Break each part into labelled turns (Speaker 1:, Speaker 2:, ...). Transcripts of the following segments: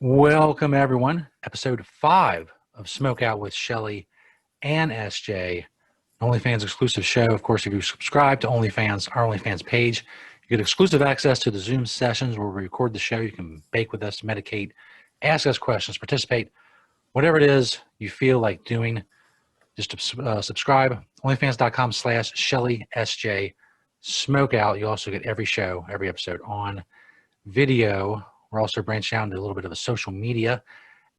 Speaker 1: Welcome, everyone. Episode 5 of Smokeout with Shelly and SJ. OnlyFans exclusive show. Of course, if you subscribe to OnlyFans, our OnlyFans page, you get exclusive access to the Zoom sessions where we record the show. You can bake with us, medicate, ask us questions, participate, whatever it is you feel like doing. Just subscribe. OnlyFans.com/Shelly SJ Smokeout. You also get every show, every episode on video. We're also branching out into a little bit of a social media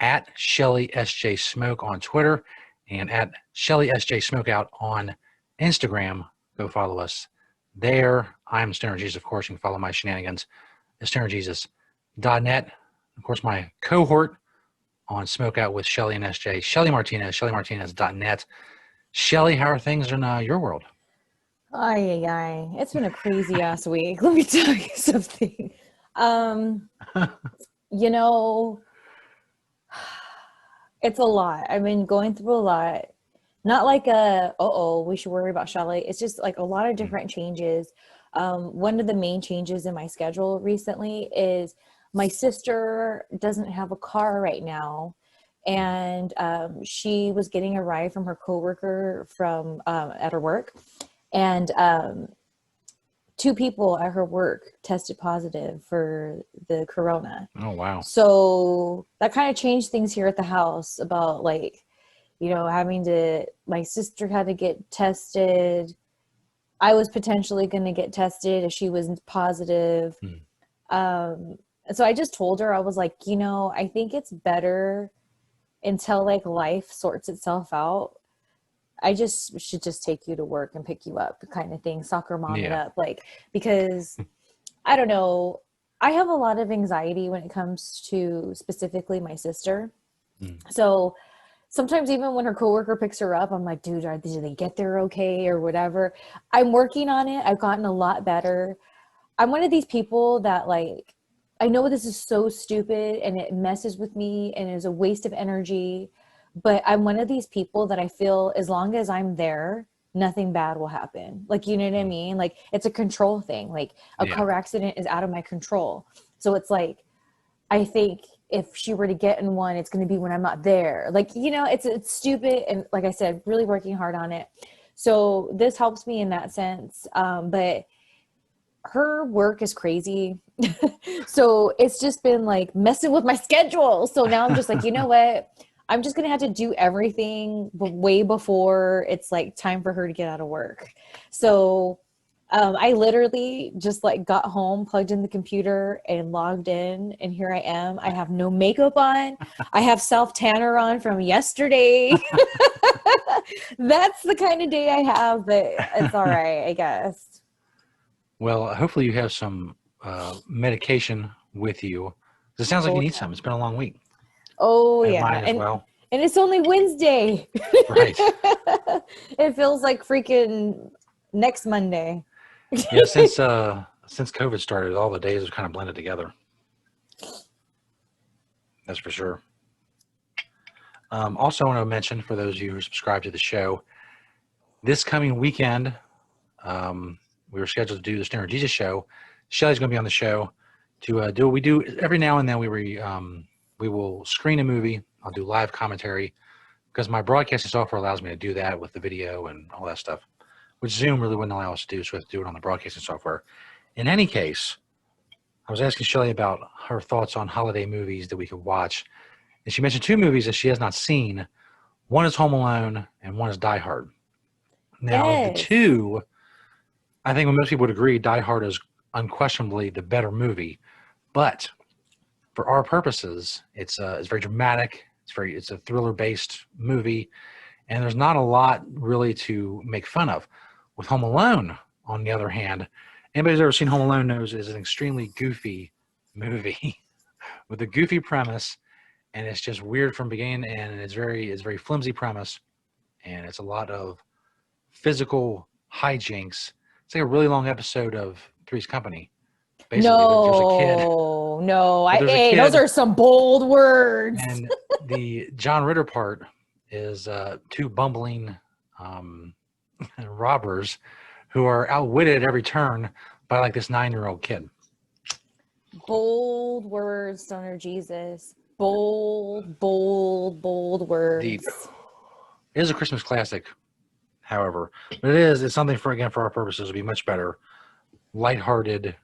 Speaker 1: at Shelly SJ Smoke on Twitter and at Shelly SJ Smokeout on Instagram. Go follow us there. I'm Stoner Jesus, of course. You can follow my shenanigans at stonerjesus.net. Of course, my cohort on Smokeout with Shelly and SJ, Shelly Martinez, shellymartinez.net. Shelly, how are things in your world?
Speaker 2: Ay. It's been a crazy ass week. Let me tell you something. It's a lot. I've been going through a lot. Not like we should worry about Shelly. It's just like a lot of different changes. One of the main changes in my schedule recently is my sister doesn't have a car right now. And she was getting a ride from her coworker from at her work. And 2 people at her work tested positive for the corona.
Speaker 1: Oh, wow.
Speaker 2: So that kind of changed things here at the house about my sister had to get tested. I was potentially going to get tested if she was positive. So I just told her, I was like, I think it's better until life sorts itself out. I should just take you to work and pick you up kind of thing, soccer mom it up. Because I don't know, I have a lot of anxiety when it comes to specifically my sister. So sometimes even when her coworker picks her up, I'm like, dude, did they get there okay or whatever? I'm working on it. I've gotten a lot better. I'm one of these people that I know this is so stupid and it messes with me and is a waste of energy. But I'm one of these people that I feel as long as I'm there, nothing bad will happen. You know what I mean? It's a control thing. A car accident is out of my control. So it's I think if she were to get in one, it's going to be when I'm not there. It's stupid. And like I said, really working hard on it. So this helps me in that sense. But her work is crazy. So it's just been messing with my schedule. So now I'm just you know what? I'm just going to have to do everything way before it's time for her to get out of work. So I literally just got home, plugged in the computer and logged in. And here I am. I have no makeup on. I have self-tanner on from yesterday. That's the kind of day I have, but it's all right, I guess.
Speaker 1: Well, hopefully you have some medication with you. It sounds like you need some. It's been a long week.
Speaker 2: Oh, yeah. And it's only Wednesday.
Speaker 1: Right.
Speaker 2: It feels like freaking next Monday.
Speaker 1: Yeah, since COVID started, all the days have kind of blended together. That's for sure. Also, I want to mention, for those of you who subscribe to the show, this coming weekend, we were scheduled to do the Stoner Jesus show. Shelly's going to be on the show to do what we do every now and then. We will screen a movie. I'll do live commentary because my broadcasting software allows me to do that with the video and all that stuff, which Zoom really wouldn't allow us to do, so we have to do it on the broadcasting software. In any case, I was asking Shelly about her thoughts on holiday movies that we could watch, and she mentioned 2 movies that she has not seen. One is Home Alone, and one is Die Hard. Now, The 2, I think most people would agree, Die Hard is unquestionably the better movie, but for our purposes, it's very dramatic. It's a thriller-based movie, and there's not a lot really to make fun of. With Home Alone, on the other hand, anybody who's ever seen Home Alone knows it's an extremely goofy movie with a goofy premise, and it's just weird from beginning to end, and it's very flimsy premise, and it's a lot of physical hijinks. It's like a really long episode of Three's Company. Basically, there's a kid.
Speaker 2: Those are some bold words.
Speaker 1: And the John Ritter part is 2 bumbling robbers who are outwitted at every turn by this 9-year-old kid.
Speaker 2: Bold words, Stoner Jesus. bold, bold, bold words.
Speaker 1: Deep. It is a Christmas classic, however, but it's something for our purposes to be much better, lighthearted,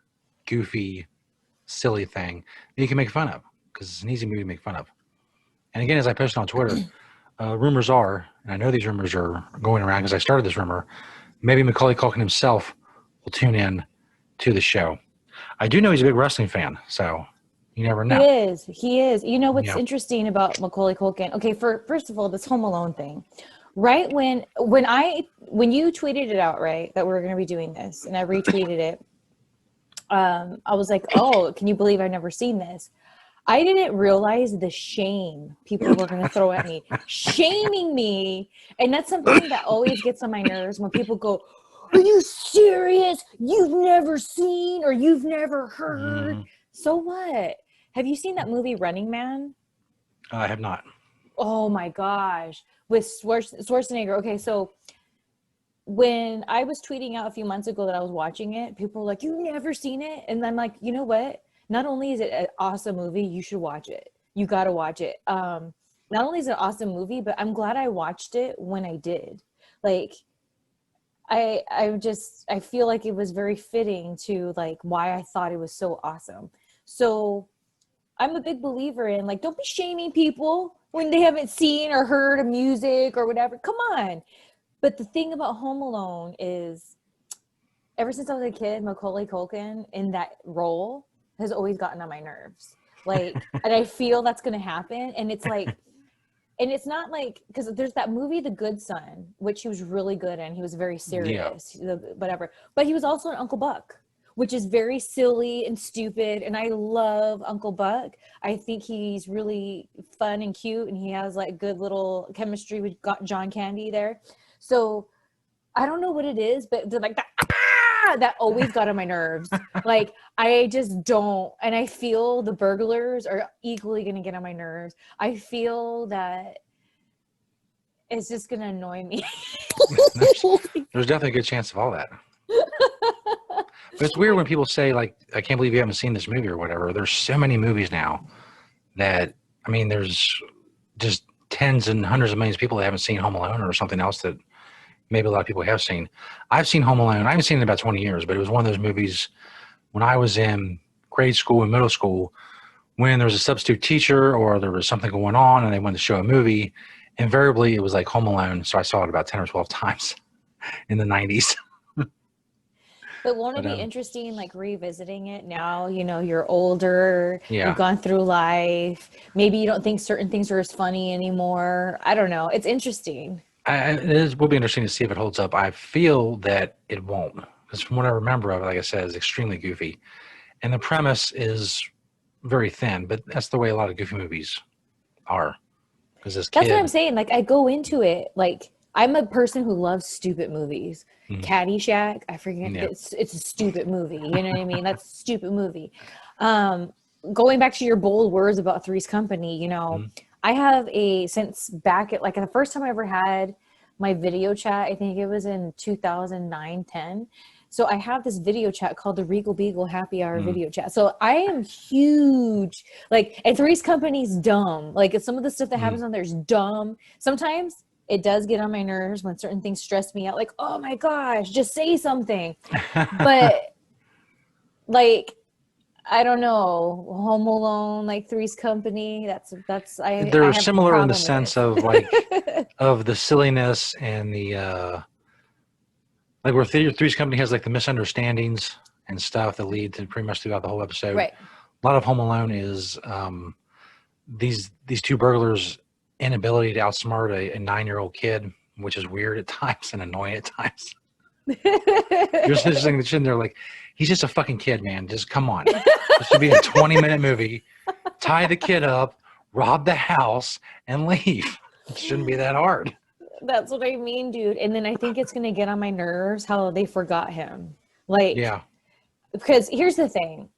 Speaker 1: goofy, silly thing that you can make fun of, because it's an easy movie to make fun of. And again, as I posted on Twitter, rumors are, and I know these rumors are going around because I started this rumor, maybe Macaulay Culkin himself will tune in to the show. I do know he's a big wrestling fan, so you never know.
Speaker 2: He is. You know what's interesting about Macaulay Culkin? Okay, first of all, this Home Alone thing. Right when you tweeted it out, right, that we're going to be doing this, and I retweeted it, I was like, oh, can you believe I've never seen this? I didn't realize the shame people were going to throw at me, shaming me. And that's something that always gets on my nerves when people go, are you serious? You've never seen or you've never heard. So what? Have you seen that movie Running Man?
Speaker 1: I have not.
Speaker 2: Oh my gosh. With Schwarzenegger. Okay, so when I was tweeting out a few months ago that I was watching it, people were like, you've never seen it? And I'm like, you know what? Not only is it an awesome movie, you should watch it. You got to watch it. Not only is it an awesome movie, but I'm glad I watched it when I did. Like, I feel like it was very fitting to like why I thought it was so awesome. So I'm a big believer in like, don't be shaming people when they haven't seen or heard of music or whatever. Come on. But the thing about Home Alone is ever since I was a kid, Macaulay Culkin in that role has always gotten on my nerves. Like, and I feel that's going to happen. And it's like, and it's not like, because there's that movie, The Good Son, which he was really good in. He was very serious, whatever. But he was also in Uncle Buck, which is very silly and stupid. And I love Uncle Buck. I think he's really fun and cute. And he has like good little chemistry with John Candy there. So I don't know what it is, but they're like that always got on my nerves. Like, I just don't. And I feel the burglars are equally going to get on my nerves. I feel that it's just going to annoy me.
Speaker 1: There's definitely a good chance of all that. But it's weird when people say, like, I can't believe you haven't seen this movie or whatever. There's so many movies now that, I mean, there's just tens and hundreds of millions of people that haven't seen Home Alone or something else that maybe a lot of people have seen. I've seen Home Alone. I haven't seen it in about 20 years, but it was one of those movies when I was in grade school and middle school when there was a substitute teacher or there was something going on and they wanted to show a movie. Invariably, it was like Home Alone. So I saw it about 10 or 12 times in the 90s.
Speaker 2: But won't it be interesting, like revisiting it now? You know, you're older, you've gone through life. Maybe you don't think certain things are as funny anymore. I don't know. It's interesting.
Speaker 1: It will be interesting to see if it holds up. I feel that it won't, because from what I remember of it, like I said, it's extremely goofy. And the premise is very thin, but that's the way a lot of goofy movies are. Because
Speaker 2: that's what I'm saying. Like, I go into it, like, I'm a person who loves stupid movies. Caddyshack, I forget, it's a stupid movie. You know what I mean? That's a stupid movie. Going back to your bold words about Three's Company, you know, I have since back at like the first time I ever had my video chat, I think it was in 2009, 10. So I have this video chat called the Regal Beagle Happy Hour video chat. So I am huge, like, and Three's Company's dumb. Like, some of the stuff that happens on there is dumb. Sometimes it does get on my nerves when certain things stress me out. Like, oh my gosh, just say something. But like, I don't know, Home Alone, like Three's Company. They're
Speaker 1: similar in the sense of like of the silliness and the like where Three's Company has like the misunderstandings and stuff that lead to pretty much throughout the whole episode.
Speaker 2: Right.
Speaker 1: A lot of Home Alone is these two burglars' inability to outsmart a 9-year-old kid, which is weird at times and annoying at times. You're just sitting there like, he's just a fucking kid, man. Just come on. This should be a 20-minute movie. Tie the kid up, rob the house, and leave. It shouldn't be that hard.
Speaker 2: That's what I mean, dude. And then I think it's going to get on my nerves how they forgot him. Like, because here's the thing.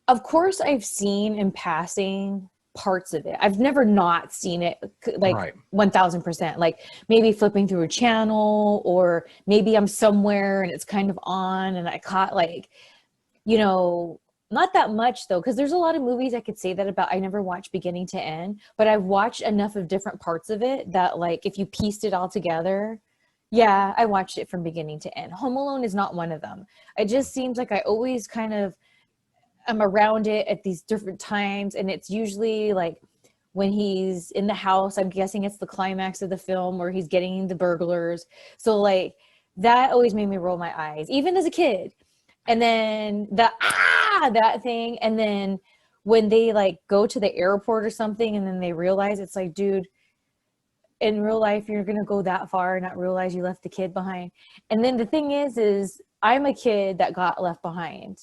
Speaker 2: Of course, I've seen in passing parts of it. I've never not seen it, like 1000%. Like maybe flipping through a channel, or maybe I'm somewhere and it's kind of on and I caught like, you know, Not that much though, because there's a lot of movies I could say that about. I never watched beginning to end, but I've watched enough of different parts of it that like if you pieced it all together, yeah, I watched it from beginning to end. Home Alone is not one of them. It just seems like I always kind of am around it at these different times, and it's usually like when he's in the house. I'm guessing it's the climax of the film where he's getting the burglars. So like that always made me roll my eyes, even as a kid. And then that thing, and then when they like go to the airport or something, and then they realize it's like, dude, in real life you're gonna go that far and not realize you left the kid behind. And then the thing is I'm a kid that got left behind,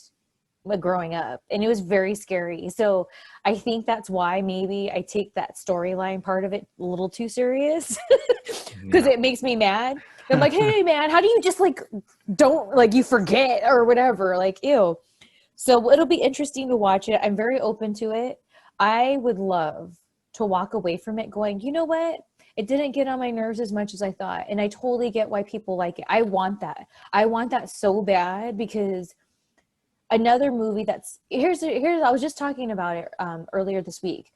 Speaker 2: like growing up, and it was very scary. So I think that's why maybe I take that storyline part of it a little too serious, because it makes me mad. I'm like, hey man, how do you just like don't like you forget or whatever, like ew. So it'll be interesting to watch it. I'm very open to it. I would love to walk away from it going, you know what, it didn't get on my nerves as much as I thought, and I totally get why people like it. I want that so bad. Because another movie that's here's I was just talking about it earlier this week.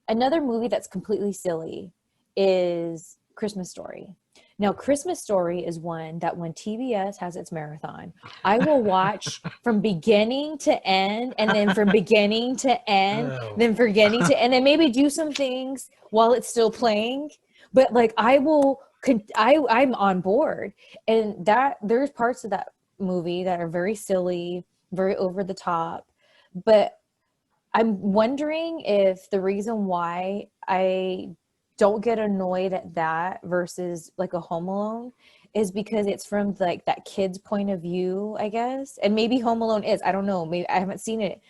Speaker 2: Another movie that's completely silly is Christmas Story. Now, Christmas Story is one that when TBS has its marathon, I will watch from beginning to end, and then from beginning to end, then beginning to, and then maybe do some things while it's still playing. But like I'm on board. And that there's parts of that movie that are very silly, very over the top. But I'm wondering if the reason why I don't get annoyed at that versus like a Home Alone is because it's from like that kid's point of view, I guess. And maybe Home Alone is, I don't know, maybe I haven't seen it,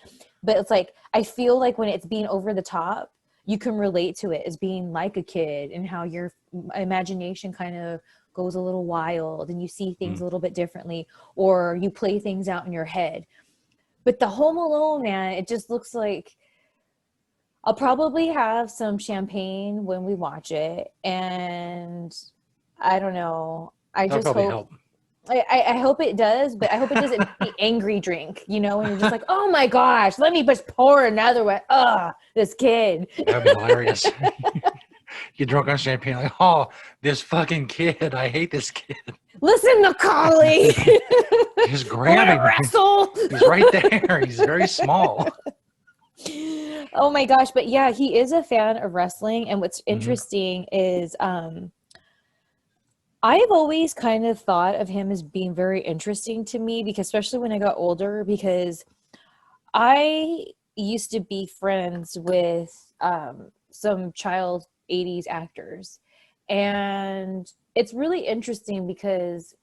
Speaker 2: but it's like I feel like when it's being over the top, you can relate to it as being like a kid, and how your imagination kind of goes a little wild and you see things a little bit differently, or you play things out in your head. But the Home Alone, man, it just looks like I'll probably have some champagne when we watch it, and I don't know. I
Speaker 1: That'll
Speaker 2: just
Speaker 1: probably
Speaker 2: hope.
Speaker 1: help.
Speaker 2: I hope it does, but I hope it doesn't be angry drink, you know, and you're just like, oh my gosh, let me just pour another one. This kid.
Speaker 1: That'd be hilarious. Get drunk on champagne, like, oh, this fucking kid. I hate this kid.
Speaker 2: Listen, Macaulay.
Speaker 1: He's grabbing me.
Speaker 2: Wrestle.
Speaker 1: He's right there. He's very small.
Speaker 2: Oh my gosh. But yeah, he is a fan of wrestling. And what's interesting is I've always kind of thought of him as being very interesting to me, because especially when I got older, because I used to be friends with some child 80s actors. And it's really interesting because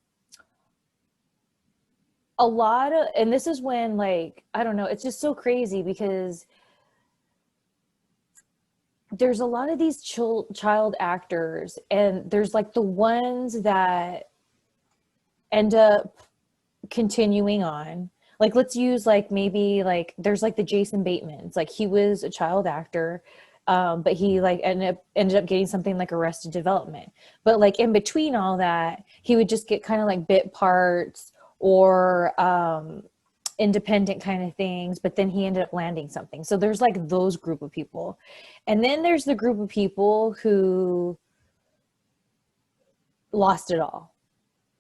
Speaker 2: a lot of, and this is when like, I don't know, it's just so crazy because there's a lot of these child actors, and there's like the ones that end up continuing on. Like, let's use like maybe like there's like the Jason Batemans. Like he was a child actor, but he like ended up getting something like Arrested Development. But like in between all that, he would just get kind of like bit parts or independent kind of things, but then he ended up landing something. So there's like those group of people. And then there's the group of people who lost it all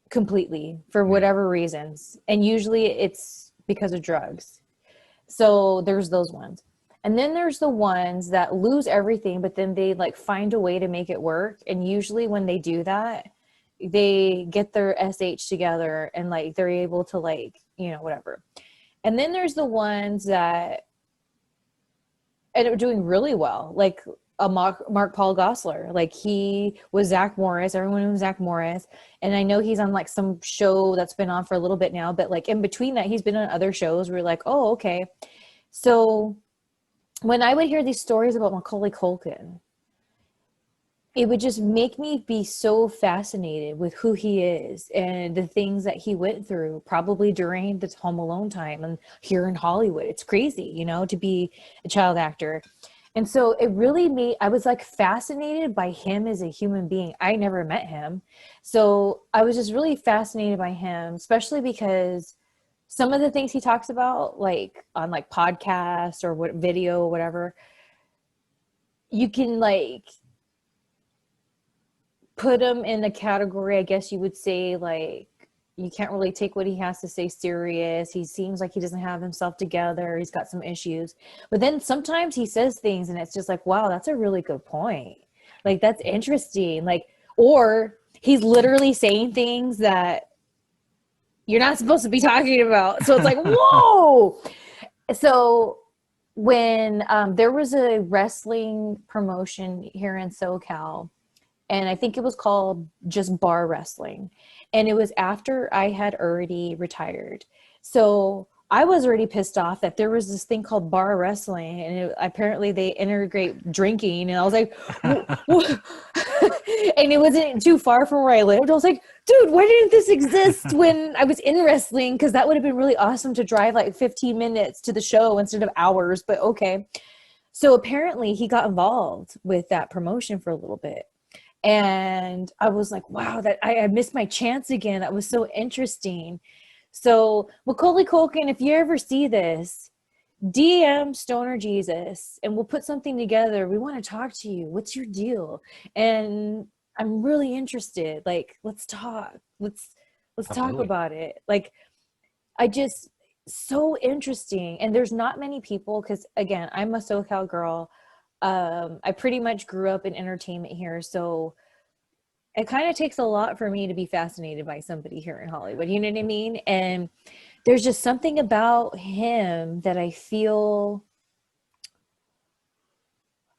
Speaker 2: completely for whatever reasons. And usually it's because of drugs. So there's those ones. And then there's the ones that lose everything, but then they like find a way to make it work. And usually when they do that, they get their SH together and like they're able to like, you know, whatever. And then there's the ones that ended up doing really well, like a Mark Paul Gosselaar. Like he was Zach Morris. Everyone knew Zach Morris. And I know he's on like some show that's been on for a little bit now, but like in between that, he's been on other shows. We're like, oh, okay. So when I would hear these stories about Macaulay Culkin, it would just make me be so fascinated with who he is and the things that he went through, probably during the Home Alone time and here in Hollywood. It's crazy, you know, to be a child actor. And so it really made, I was like fascinated by him as a human being. I never met him. So I was just really fascinated by him, especially because some of the things he talks about, like on like podcasts or what video or whatever, you can like put him in the category, I guess you would say, like, you can't really take what he has to say serious. He seems like he doesn't have himself together. He's got some issues. But then sometimes he says things and it's just like, wow, that's a really good point. Like, that's interesting. Like, or he's literally saying things that you're not supposed to be talking about. So it's like, whoa. So when there was a wrestling promotion here in SoCal, and I think it was called just Bar Wrestling. And it was after I had already retired. So I was already pissed off that there was this thing called Bar Wrestling, and apparently they integrate drinking. And I was like, and it wasn't too far from where I lived. I was like, dude, why didn't this exist when I was in wrestling? Because that would have been really awesome to drive like 15 minutes to the show instead of hours. But okay. So apparently he got involved with that promotion for a little bit. And I was like, wow, that I missed my chance again. That was so interesting. So Macaulay Culkin, if you ever see this, DM Stoner Jesus and we'll put something together. We want to talk to you. What's your deal? And I'm really interested. Like, let's talk. Let's talk about it. Like, so interesting. And there's not many people, because again, I'm a SoCal girl. I pretty much grew up in entertainment here, so it kind of takes a lot for me to be fascinated by somebody here in Hollywood. You know what I mean? And there's just something about him that I feel,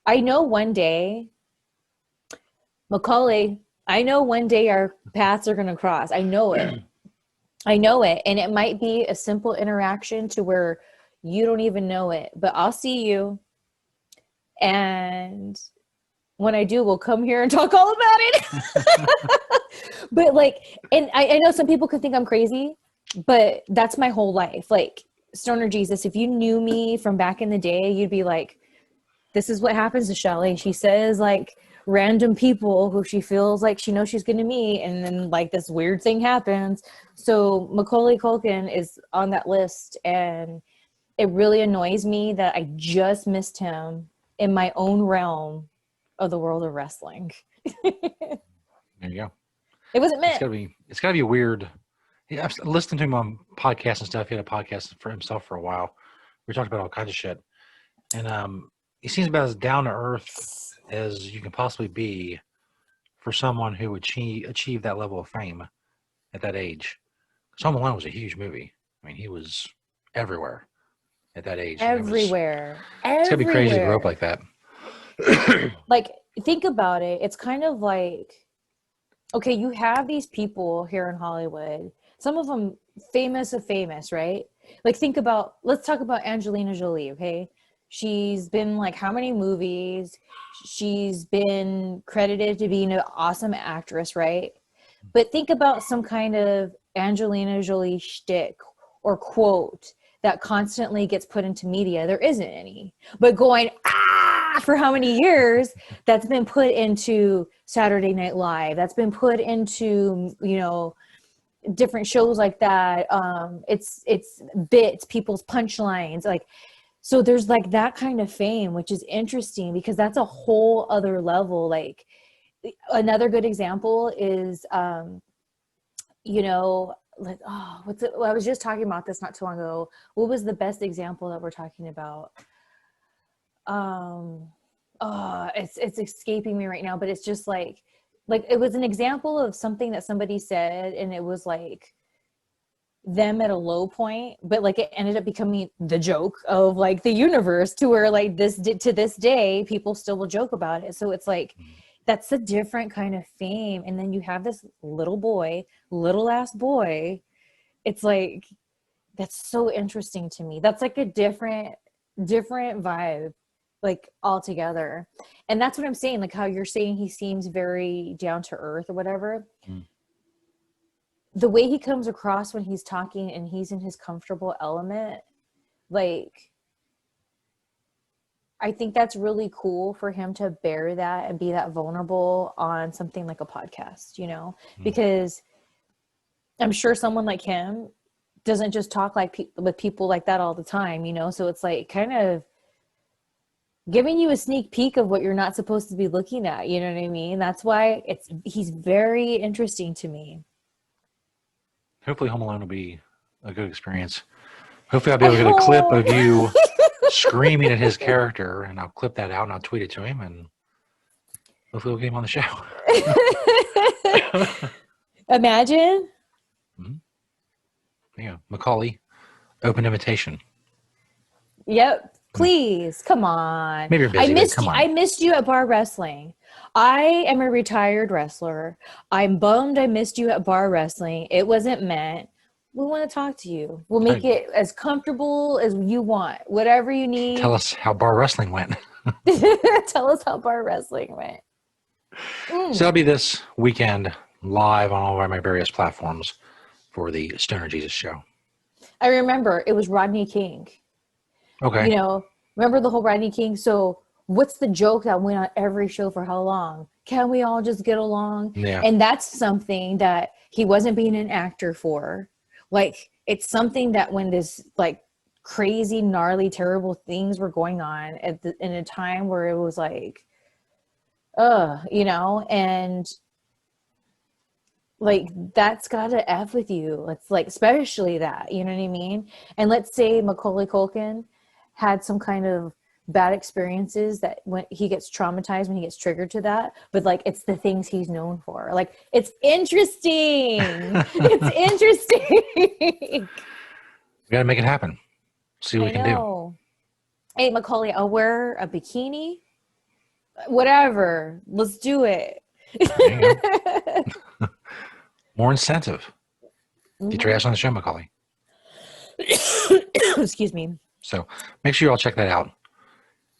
Speaker 2: I know one day, Macaulay, I know one day our paths are going to cross. I know it. I know it. And it might be a simple interaction to where you don't even know it, but I'll see you. And when I do, we'll come here and talk all about it. But like, and I know some people could think I'm crazy, but that's my whole life. Like, Stoner Jesus, if you knew me from back in the day, you'd be like, this is what happens to Shelly. She says like random people who she feels like she knows she's going to meet. And then like this weird thing happens. So Macaulay Culkin is on that list. And it really annoys me that I just missed him in my own realm of the world of wrestling.
Speaker 1: There you go.
Speaker 2: It wasn't meant.
Speaker 1: It's gotta be weird. Yeah, I've listened to him on podcasts and stuff. He had a podcast for himself for a while. We talked about all kinds of shit. And he seems about as down to earth as you can possibly be for someone who achieved that level of fame at that age. Home Alone was a huge movie. I mean, he was everywhere at that age.
Speaker 2: Everywhere.
Speaker 1: It's gotta be crazy to grow up like that.
Speaker 2: Like, think about it. It's kind of like, okay, you have these people here in Hollywood, some of them famous, right? Like, let's talk about Angelina Jolie, okay? She's been like how many movies? She's been credited to being an awesome actress, right? But think about some kind of Angelina Jolie shtick or quote that constantly gets put into media. There isn't any. But going, for how many years, that's been put into Saturday Night Live. That's been put into, you know, different shows like that. It's bits, people's punchlines. Like, so there's like that kind of fame, which is interesting because that's a whole other level. Like, another good example is, you know, like, I was just talking about this not too long ago. What was the best example that we're talking about? It's escaping me right now, but it's just like it was an example of something that somebody said, and it was like them at a low point, but like it ended up becoming the joke of like the universe, to where like to this day people still will joke about it. So it's like, that's a different kind of fame. And then you have this little ass boy. It's like, that's so interesting to me. That's like a different vibe, like, altogether. And that's what I'm saying, like how you're saying he seems very down to earth or whatever. The way he comes across when he's talking and he's in his comfortable element, like, I think that's really cool for him to bear that and be that vulnerable on something like a podcast, you know, because I'm sure someone like him doesn't just talk like with people like that all the time, you know? So it's like kind of giving you a sneak peek of what you're not supposed to be looking at. You know what I mean? That's why he's very interesting to me.
Speaker 1: Hopefully Home Alone will be a good experience. Hopefully I'll be
Speaker 2: I
Speaker 1: able to get a clip
Speaker 2: hope.
Speaker 1: of you screaming at his character, and I'll clip that out and I'll tweet it to him, and hopefully we'll get him on the show.
Speaker 2: Imagine.
Speaker 1: Yeah, Macaulay, open invitation.
Speaker 2: Yep. Please, come on.
Speaker 1: Maybe you're busy, but come on.
Speaker 2: I missed you at bar wrestling. I am a retired wrestler. I'm bummed I missed you at bar wrestling. It wasn't meant. We want to talk to you. We'll make it as comfortable as you want. Whatever you need.
Speaker 1: Tell us how bar wrestling went.
Speaker 2: Tell us how bar wrestling went.
Speaker 1: So that'll be this weekend live on all of my various platforms for the Stoner Jesus show.
Speaker 2: I remember it was Rodney King.
Speaker 1: Okay.
Speaker 2: You know, remember the whole Rodney King? So what's the joke that went on every show for how long? Can we all just get along?
Speaker 1: Yeah.
Speaker 2: And that's something that he wasn't being an actor for. Like, it's something that when this like crazy, gnarly, terrible things were going on in a time where it was like, you know, and like that's gotta F with you. It's like, especially that, you know what I mean? And let's say Macaulay Culkin had some kind of bad experiences that when he gets traumatized, when he gets triggered to that, but like it's the things he's known for. Like, it's interesting. It's interesting.
Speaker 1: We gotta make it happen. See what we can do.
Speaker 2: Hey, Macaulay, I'll wear a bikini. Whatever. Let's do it.
Speaker 1: More incentive. Get your ass on the show, Macaulay.
Speaker 2: Excuse me.
Speaker 1: So make sure you all check that out.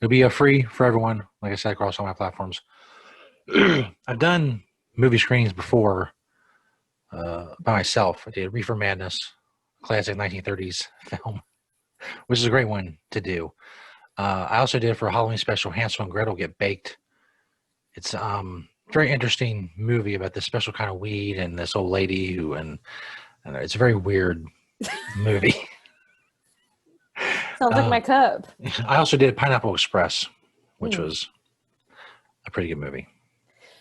Speaker 1: It'll be free for everyone, like I said, across all my platforms. I've done movie screenings before by myself. I did Reefer Madness, classic 1930s film, which is a great one to do. I also did for a Halloween special, Hansel and Gretel Get Baked. It's very interesting movie about this special kind of weed and this old lady who, and it's a very weird movie.
Speaker 2: Sounds like my cup.
Speaker 1: I also did Pineapple Express, which was a pretty good movie.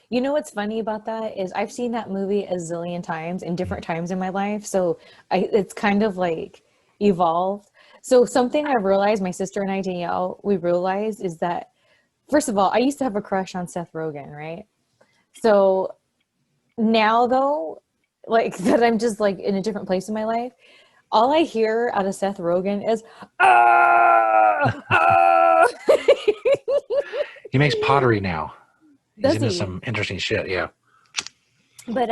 Speaker 2: You know what's funny about that is I've seen that movie a zillion times in different times in my life. So it's kind of like evolved. So something I realized, my sister and I, Danielle, we realized is that, first of all, I used to have a crush on Seth Rogen, right? So now though, like that I'm just like in a different place in my life, all I hear out of Seth Rogen is,
Speaker 1: He makes pottery now. He's into
Speaker 2: he?
Speaker 1: some interesting shit, yeah.
Speaker 2: But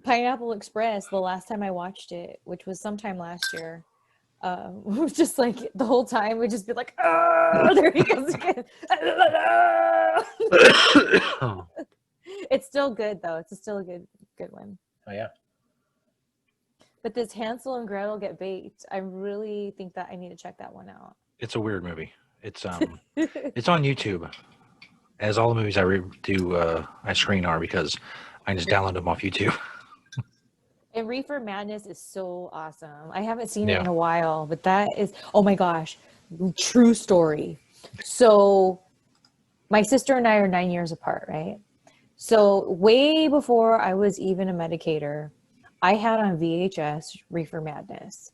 Speaker 2: Pineapple Express, the last time I watched it, which was sometime last year, it was just like the whole time we'd just be like, there he goes again. It's still good though. It's still a good one.
Speaker 1: Oh yeah.
Speaker 2: But this Hansel and Gretel Get Baked, I really think that I need to check that one out.
Speaker 1: It's a weird movie. It's it's on YouTube, as all the movies I screen are, because I just download them off YouTube.
Speaker 2: And Reefer Madness is so awesome. I haven't seen it in a while, but that is, oh my gosh, true story. So my sister and I are 9 years apart, right? So way before I was even a medicator, I had on VHS Reefer Madness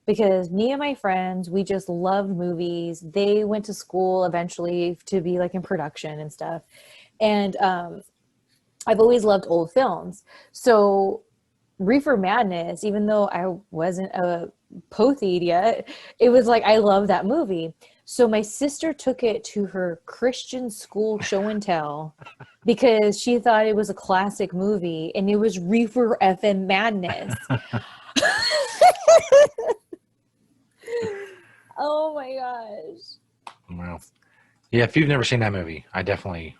Speaker 2: because me and my friends, we just loved movies. They went to school eventually to be like in production and stuff. And I've always loved old films. So Reefer Madness, even though I wasn't a pothied yet, it was like, I love that movie. So my sister took it to her Christian school show and tell because she thought it was a classic movie, and it was Reefer effing Madness. Oh my gosh.
Speaker 1: Well, yeah, if you've never seen that movie, I definitely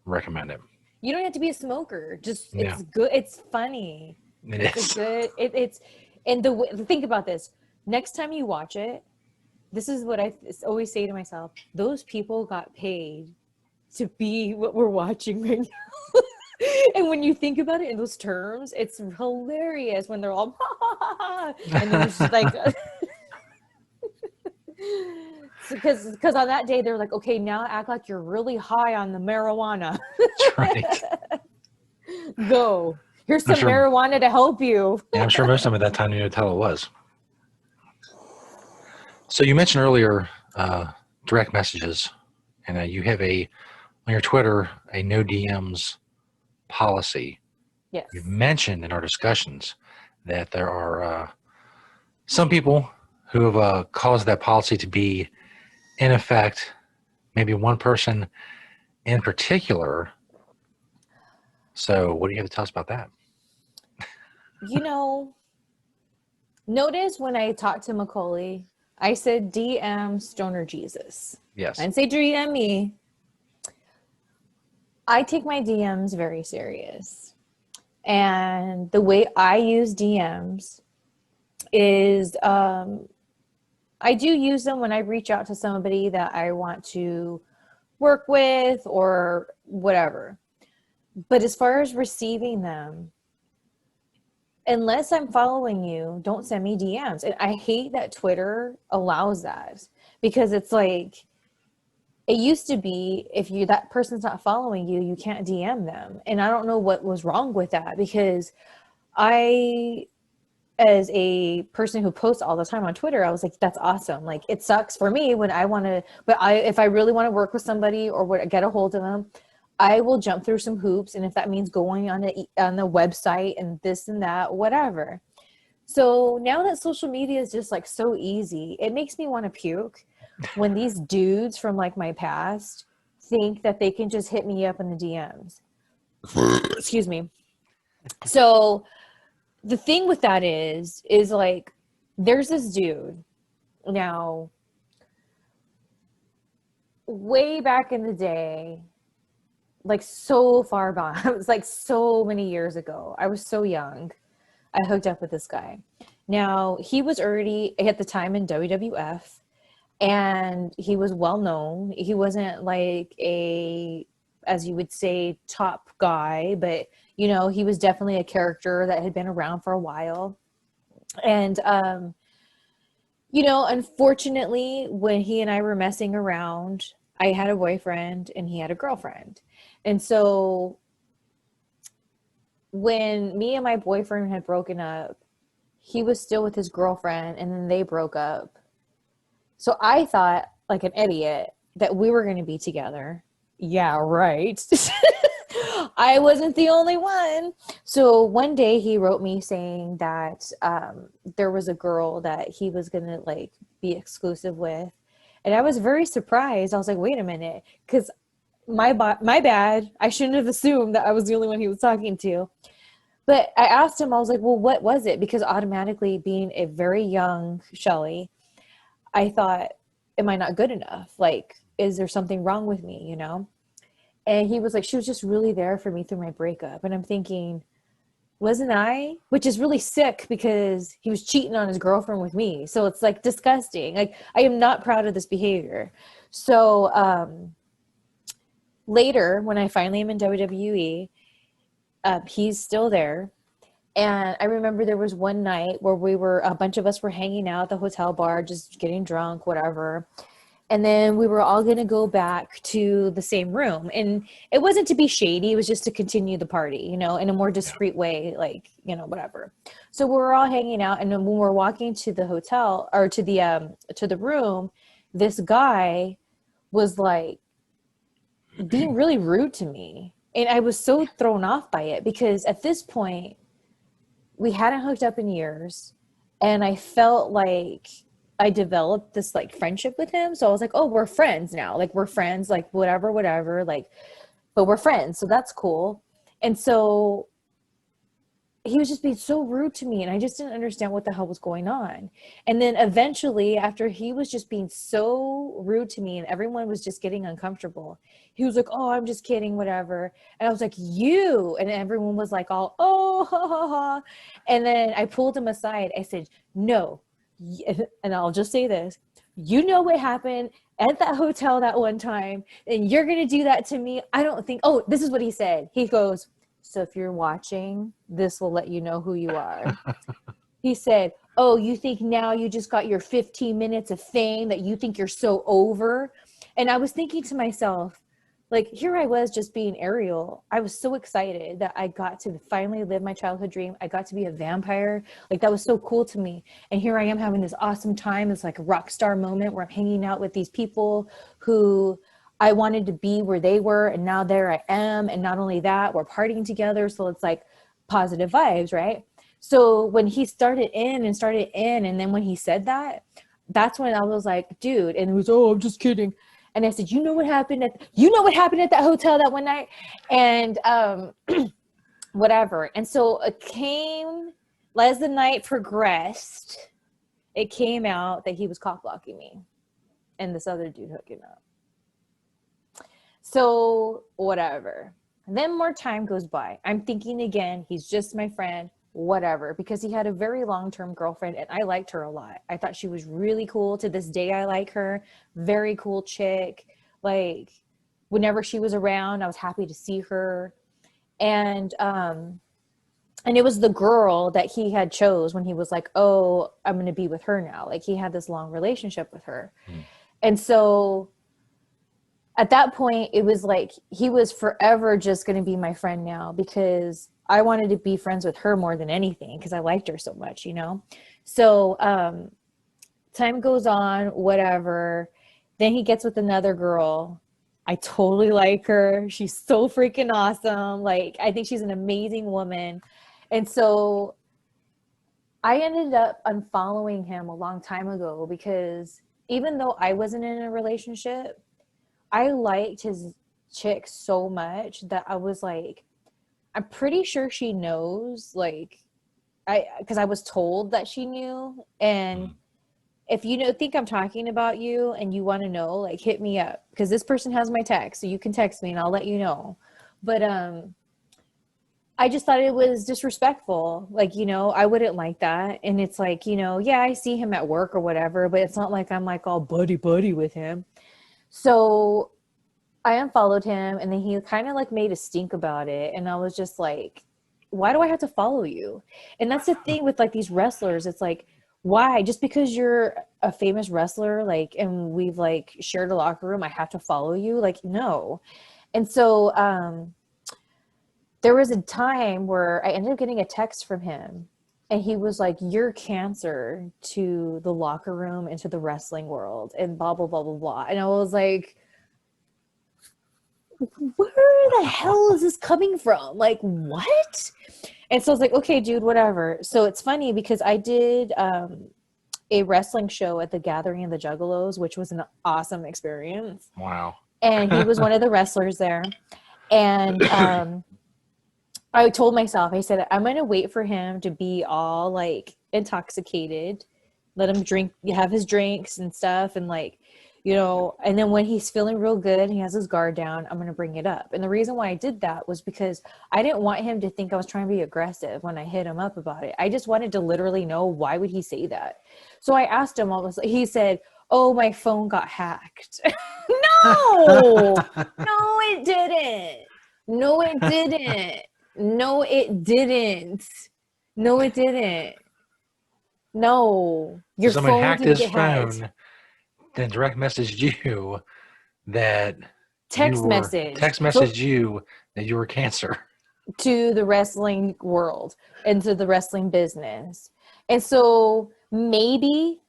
Speaker 1: recommend it.
Speaker 2: You don't have to be a smoker. Just it's good. It's funny. It's good. It's and think about this. Next time you watch it, this is what I always say to myself. Those people got paid to be what we're watching right now. And when you think about it in those terms, it's hilarious when they're all And it was just like, because on that day they're like, okay, now act like you're really high on the marijuana.
Speaker 1: That's right.
Speaker 2: Go. Here's some
Speaker 1: sure,
Speaker 2: marijuana to help you.
Speaker 1: yeah, I'm sure most of them at that time knew what the hell it was. So you mentioned earlier direct messages, and you have on your Twitter a no DMs policy.
Speaker 2: Yes.
Speaker 1: You've mentioned in our discussions that there are some people who have caused that policy to be in effect. Maybe one person in particular. So what do you have to tell us about that?
Speaker 2: Notice when I talked to Macaulay, I said DM Stoner Jesus.
Speaker 1: Yes.
Speaker 2: I didn't say DM me. I take my DMs very serious. And the way I use DMs is I do use them when I reach out to somebody that I want to work with or whatever. But as far as receiving them, unless I'm following you, don't send me DMs. And I hate that Twitter allows that, because it's like, it used to be if that person's not following you, you can't DM them. And I don't know what was wrong with that, because I, as a person who posts all the time on Twitter, I was like, that's awesome. Like, it sucks for me when I want to, but if I really want to work with somebody or get a hold of them, I will jump through some hoops. And if that means going on the website and this and that, whatever. So now that social media is just like so easy, it makes me want to puke when these dudes from like my past think that they can just hit me up in the DMs. Excuse me. So the thing with that is like, there's this dude now, way back in the day, like so far gone. It was like so many years ago. I was so young. I hooked up with this guy. Now, he was already at the time in WWF, and he was well known. He wasn't like as you would say, top guy, but he was definitely a character that had been around for a while. And unfortunately, when he and I were messing around, I had a boyfriend and he had a girlfriend. And so when me and my boyfriend had broken up, he was still with his girlfriend, and then they broke up. So I thought, like an idiot, that we were going to be together. Yeah, right. I wasn't the only one. So one day he wrote me saying that there was a girl that he was going to like be exclusive with. And I was very surprised. I was like, wait a minute, because my bad. I shouldn't have assumed that I was the only one he was talking to. But I asked him, I was like, well, what was it? Because automatically, being a very young Shelly, I thought, am I not good enough? Like, is there something wrong with me, And he was like, she was just really there for me through my breakup. And I'm thinking, wasn't I? Which is really sick, because he was cheating on his girlfriend with me. So it's like disgusting. Like, I am not proud of this behavior. So later, when I finally am in WWE, he's still there. And I remember there was one night where a bunch of us were hanging out at the hotel bar, just getting drunk, whatever. And then we were all going to go back to the same room. And it wasn't to be shady. It was just to continue the party, in a more discreet way, like, whatever. So we were all hanging out. And then when we're walking to the hotel, or to the room, this guy was like being really rude to me. And I was so thrown off by it, because at this point, we hadn't hooked up in years. And I felt like I developed this like friendship with him. So I was like, oh, we're friends now. Like, we're friends, like whatever, like, but we're friends. So that's cool. And so he was just being so rude to me, and I just didn't understand what the hell was going on. And then eventually, after he was just being so rude to me and everyone was just getting uncomfortable, he was like, oh, I'm just kidding, whatever. And I was like, you, and everyone was like, all, oh, ha, ha, ha. And then I pulled him aside. I said, no. And I'll just say this, what happened at that hotel that one time, and you're going to do that to me? I don't think, oh, this is what he said. He goes, so if you're watching, this will let you know who you are. He said, oh, you think now you just got your 15 minutes of fame, that you think you're so over? And I was thinking to myself, like, here I was just being Ariel. I was so excited that I got to finally live my childhood dream. I got to be a vampire. Like, that was so cool to me. And here I am having this awesome time. It's like a rock star moment where I'm hanging out with these people who I wanted to be where they were. And now there I am. And not only that, we're partying together. So it's like positive vibes, right? So when he started in, and then when he said that, that's when I was like, dude, and it was, oh, I'm just kidding. And I said, you know what happened at that hotel that one night? And whatever. And so it came, as the night progressed, it came out that he was cock blocking me and this other dude hooking up. So whatever. And then more time goes by. I'm thinking again, he's just my friend, whatever, because he had a very long-term girlfriend and I liked her a lot. I thought she was really cool. To this day, I like her. Very cool chick. Like, whenever she was around, I was happy to see her. And it was the girl that he had chose when he was like, oh, I'm going to be with her now. Like, he had this long relationship with her. And so at that point, it was like he was forever just going to be my friend now, because I wanted to be friends with her more than anything because I liked her so much, you know? So time goes on, whatever. Then he gets with another girl. I totally like her. She's so freaking awesome. Like, I think she's an amazing woman. And so I ended up unfollowing him a long time ago, because even though I wasn't in a relationship, I liked his chick so much that I was like, I'm pretty sure she knows, like, because I was told that she knew. And if you think I'm talking about you and you want to know, like, hit me up, because this person has my text, so you can text me and I'll let you know. But I just thought it was disrespectful. Like, I wouldn't like that. And it's like, yeah, I see him at work or whatever, but it's not like I'm like all buddy with him. So I unfollowed him, and then he kind of like made a stink about it. And I was just like, why do I have to follow you? And that's the thing with like these wrestlers. It's like, why? Just because you're a famous wrestler, like, and we've like shared a locker room, I have to follow you? Like, no. And so there was a time where I ended up getting a text from him, and he was like, you're cancer to the locker room and to the wrestling world, and blah, blah, blah, blah, blah. And I was like, where the hell is this coming from? Like, what? And so I was like, okay, dude, whatever. So it's funny because I did a wrestling show at the Gathering of the Juggalos, which was an awesome experience.
Speaker 1: Wow.
Speaker 2: And he was one of the wrestlers there. And I told myself, I said, I'm going to wait for him to be all like intoxicated, let him have his drinks and stuff. And like, and then when he's feeling real good and he has his guard down, I'm going to bring it up. And the reason why I did that was because I didn't want him to think I was trying to be aggressive when I hit him up about it. I just wanted to literally know, why would he say that? So I asked him, he said, oh, my phone got hacked. No, it didn't. No, it didn't. No, it didn't. No, it didn't. No, your
Speaker 1: So someone
Speaker 2: phone
Speaker 1: hacked
Speaker 2: didn't
Speaker 1: his
Speaker 2: get hacked.
Speaker 1: phone, then direct messaged you that
Speaker 2: Text
Speaker 1: messaged you that you were cancer
Speaker 2: to the wrestling world and to the wrestling business. And so maybe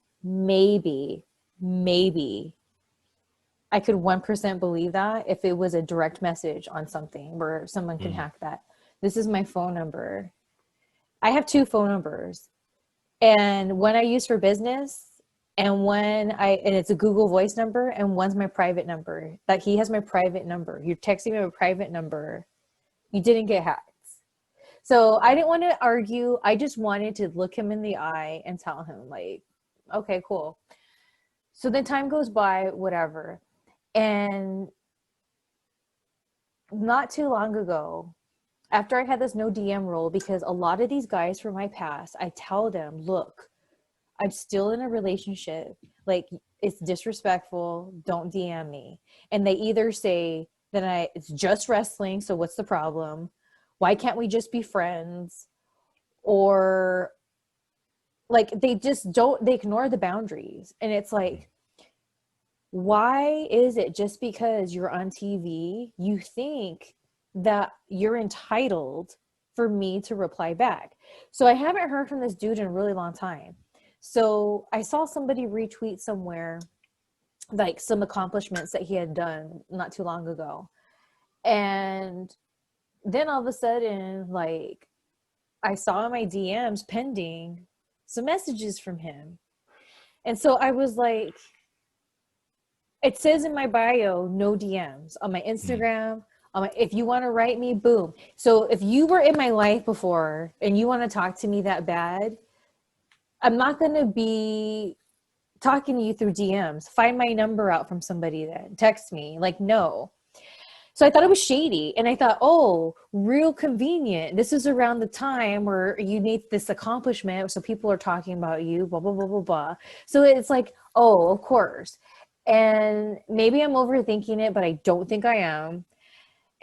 Speaker 2: I could 1% believe that if it was a direct message on something where someone can hack that. This is my phone number. I have 2 phone numbers, and one I use for business, and it's a Google Voice number, and one's my private number. Like, he has my private number. You're texting me a private number. You didn't get hacked. So I didn't want to argue. I just wanted to look him in the eye and tell him, like, okay, cool. So then time goes by, whatever. And not too long ago, after I had this no DM rule, because a lot of these guys from my past, I tell them, look, I'm still in a relationship. Like, it's disrespectful. Don't DM me. And they either say that it's just wrestling, so what's the problem? Why can't we just be friends? Or like they just don't, they ignore the boundaries. And it's like, why is it just because you're on TV, you think that you're entitled for me to reply back? So I haven't heard from this dude in a really long time. So I saw somebody retweet somewhere like some accomplishments that he had done not too long ago. And then all of a sudden, like, I saw in my DMs pending some messages from him. And so I was like, it says in my bio, no DMs on my Instagram. If you want to write me, boom. So if you were in my life before and you want to talk to me that bad, I'm not going to be talking to you through DMs. Find my number out from somebody then. Text me. Like, no. So I thought it was shady. And I thought, oh, real convenient. This is around the time where you need this accomplishment. So people are talking about you, blah, blah, blah, blah, blah. So it's like, oh, of course. And maybe I'm overthinking it, but I don't think I am.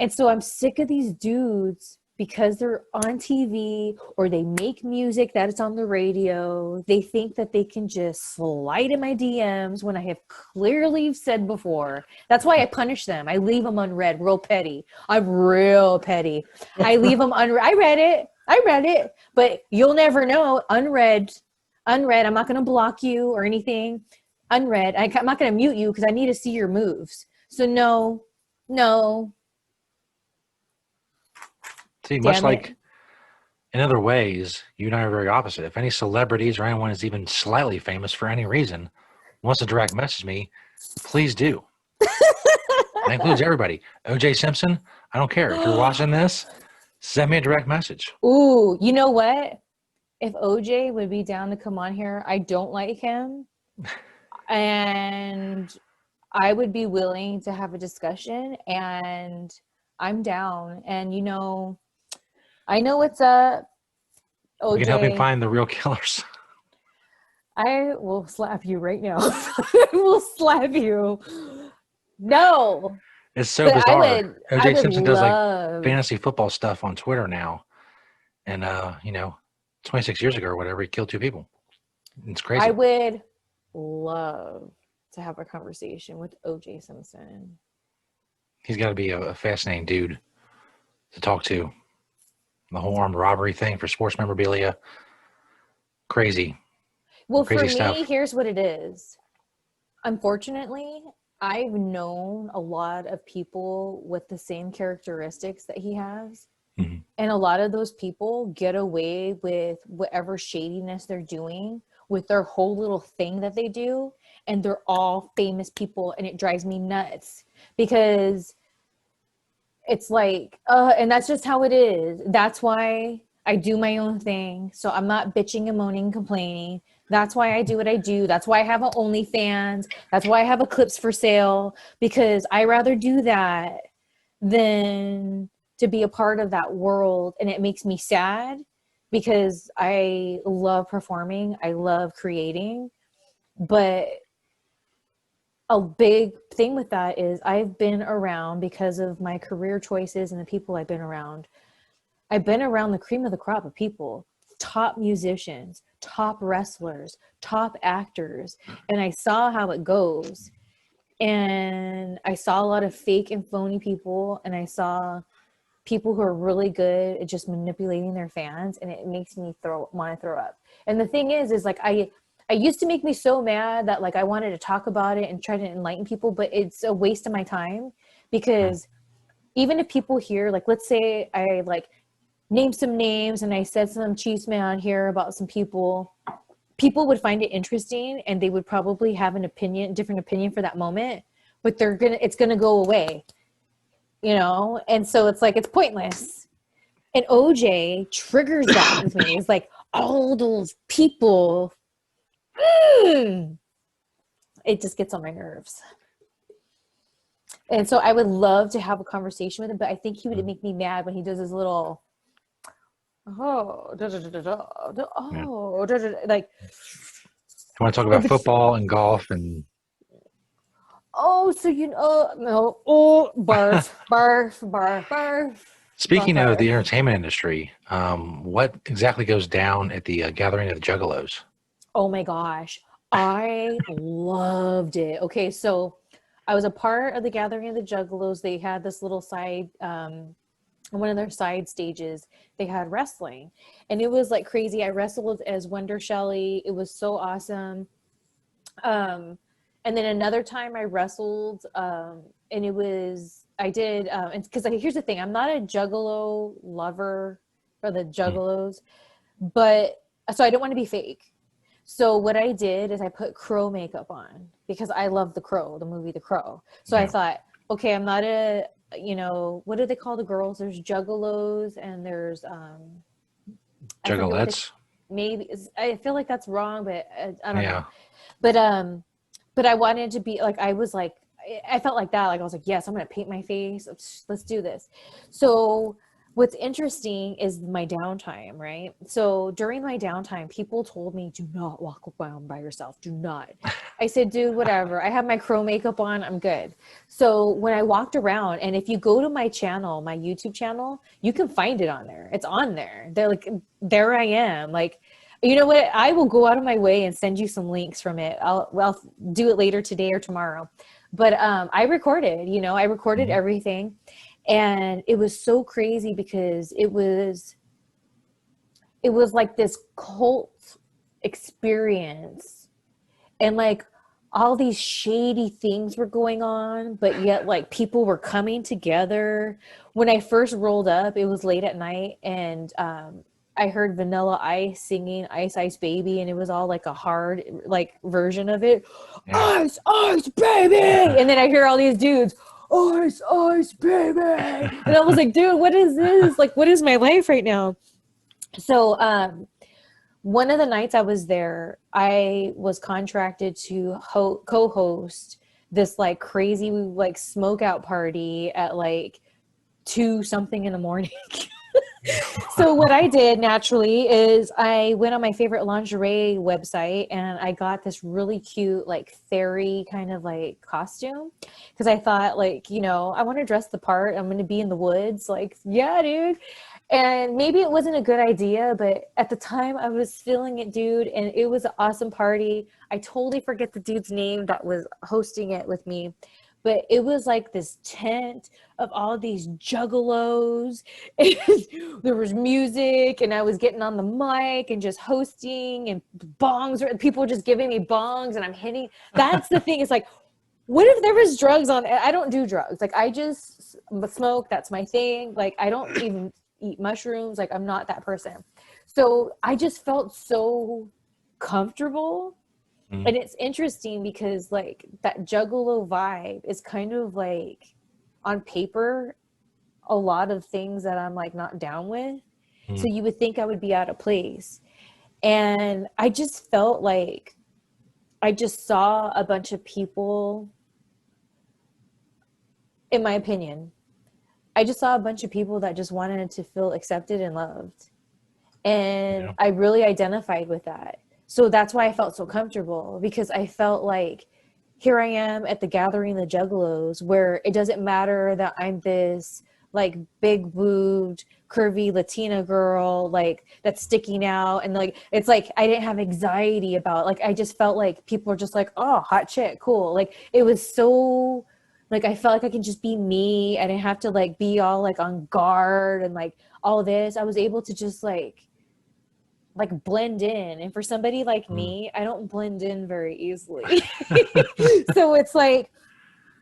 Speaker 2: And so I'm sick of these dudes because they're on TV or they make music that it's on the radio. They think that they can just slide in my DMs when I have clearly said before. That's why I punish them. I leave them unread, real petty. I'm real petty. I leave them unread. I read it, but you'll never know. Unread. I'm not going to block you or anything. Unread. I'm not going to mute you because I need to see your moves. So no.
Speaker 1: See, much like in other ways, you and I are very opposite. If any celebrities or anyone is even slightly famous for any reason wants to direct message me, please do. That includes everybody. OJ Simpson, I don't care. If you're watching this, send me a direct message.
Speaker 2: Ooh, you know what? If OJ would be down to come on here, I don't like him. And I would be willing to have a discussion, and I'm down. And, you know, I know what's up, OJ.
Speaker 1: We can help you find the real killers.
Speaker 2: I will slap you right now. I will slap you. No.
Speaker 1: It's so bizarre. OJ Simpson does like fantasy football stuff on Twitter now. And, 26 years ago or whatever, he killed 2 people. It's crazy.
Speaker 2: I would love to have a conversation with OJ Simpson.
Speaker 1: He's got to be a fascinating dude to talk to. The whole armed robbery thing for sports memorabilia. Crazy.
Speaker 2: Well,
Speaker 1: crazy
Speaker 2: for
Speaker 1: stuff.
Speaker 2: me, here's what it is. Unfortunately, I've known a lot of people with the same characteristics that he has.
Speaker 1: Mm-hmm.
Speaker 2: And a lot of those people get away with whatever shadiness they're doing with their whole little thing that they do. And they're all famous people. And it drives me nuts because it's like, and that's just how it is. That's why I do my own thing. So I'm not bitching and moaning, complaining. That's why I do what I do. That's why I have an OnlyFans. That's why I have Eclipse for sale, because I rather do that than to be a part of that world. And it makes me sad because I love performing. I love creating. But a big thing with that is I've been around, because of my career choices and the people I've been around, I've been around the cream of the crop of people, top musicians, top wrestlers, top actors, and I saw how it goes. And I saw a lot of fake and phony people, and I saw people who are really good at just manipulating their fans, and it makes me want to throw up. And the thing is like I used to make me so mad that like I wanted to talk about it and try to enlighten people, but it's a waste of my time, because even if people hear, like, let's say I like name some names and I said some cheese man on here about some people would find it interesting and they would probably have an opinion, different opinion for that moment, but it's gonna go away, you know? And so it's like, it's pointless. And OJ triggers that with me. It's like all those people, it just gets on my nerves. And so I would love to have a conversation with him, but I think he would make me mad when he does his little, like.
Speaker 1: I want to talk about football and golf and.
Speaker 2: Oh, so no. Oh, barf.
Speaker 1: Speaking of the entertainment industry, what exactly goes down at the gathering of the Juggalos?
Speaker 2: Oh my gosh. I loved it. Okay, so I was a part of the Gathering of the Juggalos. They had this little side, one of their side stages, they had wrestling. And it was like crazy. I wrestled as Wonder Shelly. It was so awesome. Um, and then another time I wrestled, and it was, I did, because here's the thing, I'm not a Juggalo lover for the
Speaker 1: Mm.
Speaker 2: Juggalos, but so I don't want to be fake. So what I did is I put crow makeup on because I love The Crow, the movie The Crow. So I
Speaker 1: Yeah.
Speaker 2: thought, okay, I'm not a, what do they call the girls? There's Juggalos and there's I forget what they,
Speaker 1: Juggalettes.
Speaker 2: maybe I feel like that's wrong, but I don't
Speaker 1: Yeah.
Speaker 2: know. But but I wanted to be like, I was like, I felt like that. Like I was like, yes, I'm gonna paint my face. Let's do this. So what's interesting is my downtime, right? So during my downtime, people told me, do not walk around by yourself. Do not. I said, dude, whatever. I have my crow makeup on. I'm good. So when I walked around, and if you go to my channel, my YouTube channel, you can find it on there. It's on there. They're like, there I am. Like, you know what? I will go out of my way and send you some links from it. I'll do it later today or tomorrow. But I recorded, I recorded
Speaker 1: Mhm.
Speaker 2: everything. And it was so crazy because it was like this cult experience. And like all these shady things were going on, but yet like people were coming together. When I first rolled up, it was late at night, and I heard Vanilla Ice singing Ice Ice Baby, and it was all like a hard like version of it.
Speaker 1: Yeah.
Speaker 2: Ice Ice Baby. And then I hear all these dudes, Ice Ice Baby. And I was like, dude, what is this? Like, what is my life right now? So one of the nights I was there, I was contracted to co-host this like crazy like smokeout party at like 2 something in the morning. So what I did naturally is I went on my favorite lingerie website and I got this really cute like fairy kind of like costume because I thought like, I want to dress the part. I'm going to be in the woods. Like, yeah, dude. And maybe it wasn't a good idea, but at the time I was feeling it, dude. And it was an awesome party. I totally forget the dude's name that was hosting it with me, but it was like this tent of all these juggalos. And there was music, and I was getting on the mic and just hosting, and bongs, people were just giving me bongs, and I'm hitting. That's the thing. It's like, what if there was drugs on? I don't do drugs. Like I just smoke. That's my thing. Like I don't even eat mushrooms. Like I'm not that person. So I just felt so comfortable.
Speaker 1: Mhm.
Speaker 2: And it's interesting because like that juggalo vibe is kind of like on paper a lot of things that I'm like not down with. So
Speaker 1: Mhm.
Speaker 2: you would think I would be out of place. And I just felt like I just saw a bunch of people, in my opinion, I just saw a bunch of people that just wanted to feel accepted and loved. And
Speaker 1: Yeah.
Speaker 2: I really identified with that. So that's why I felt so comfortable, because I felt like here I am at the Gathering of the Juggalos, where it doesn't matter that I'm this like big boobed curvy Latina girl like that's sticking out, and like it's like I didn't have anxiety about, like I just felt like people were just like, oh, hot chick, cool. Like it was so like I felt like I can just be me. I didn't have to like be all like on guard and like all this. I was able to just like blend in. And for somebody like
Speaker 1: Mhm.
Speaker 2: me, I don't blend in very easily. So it's like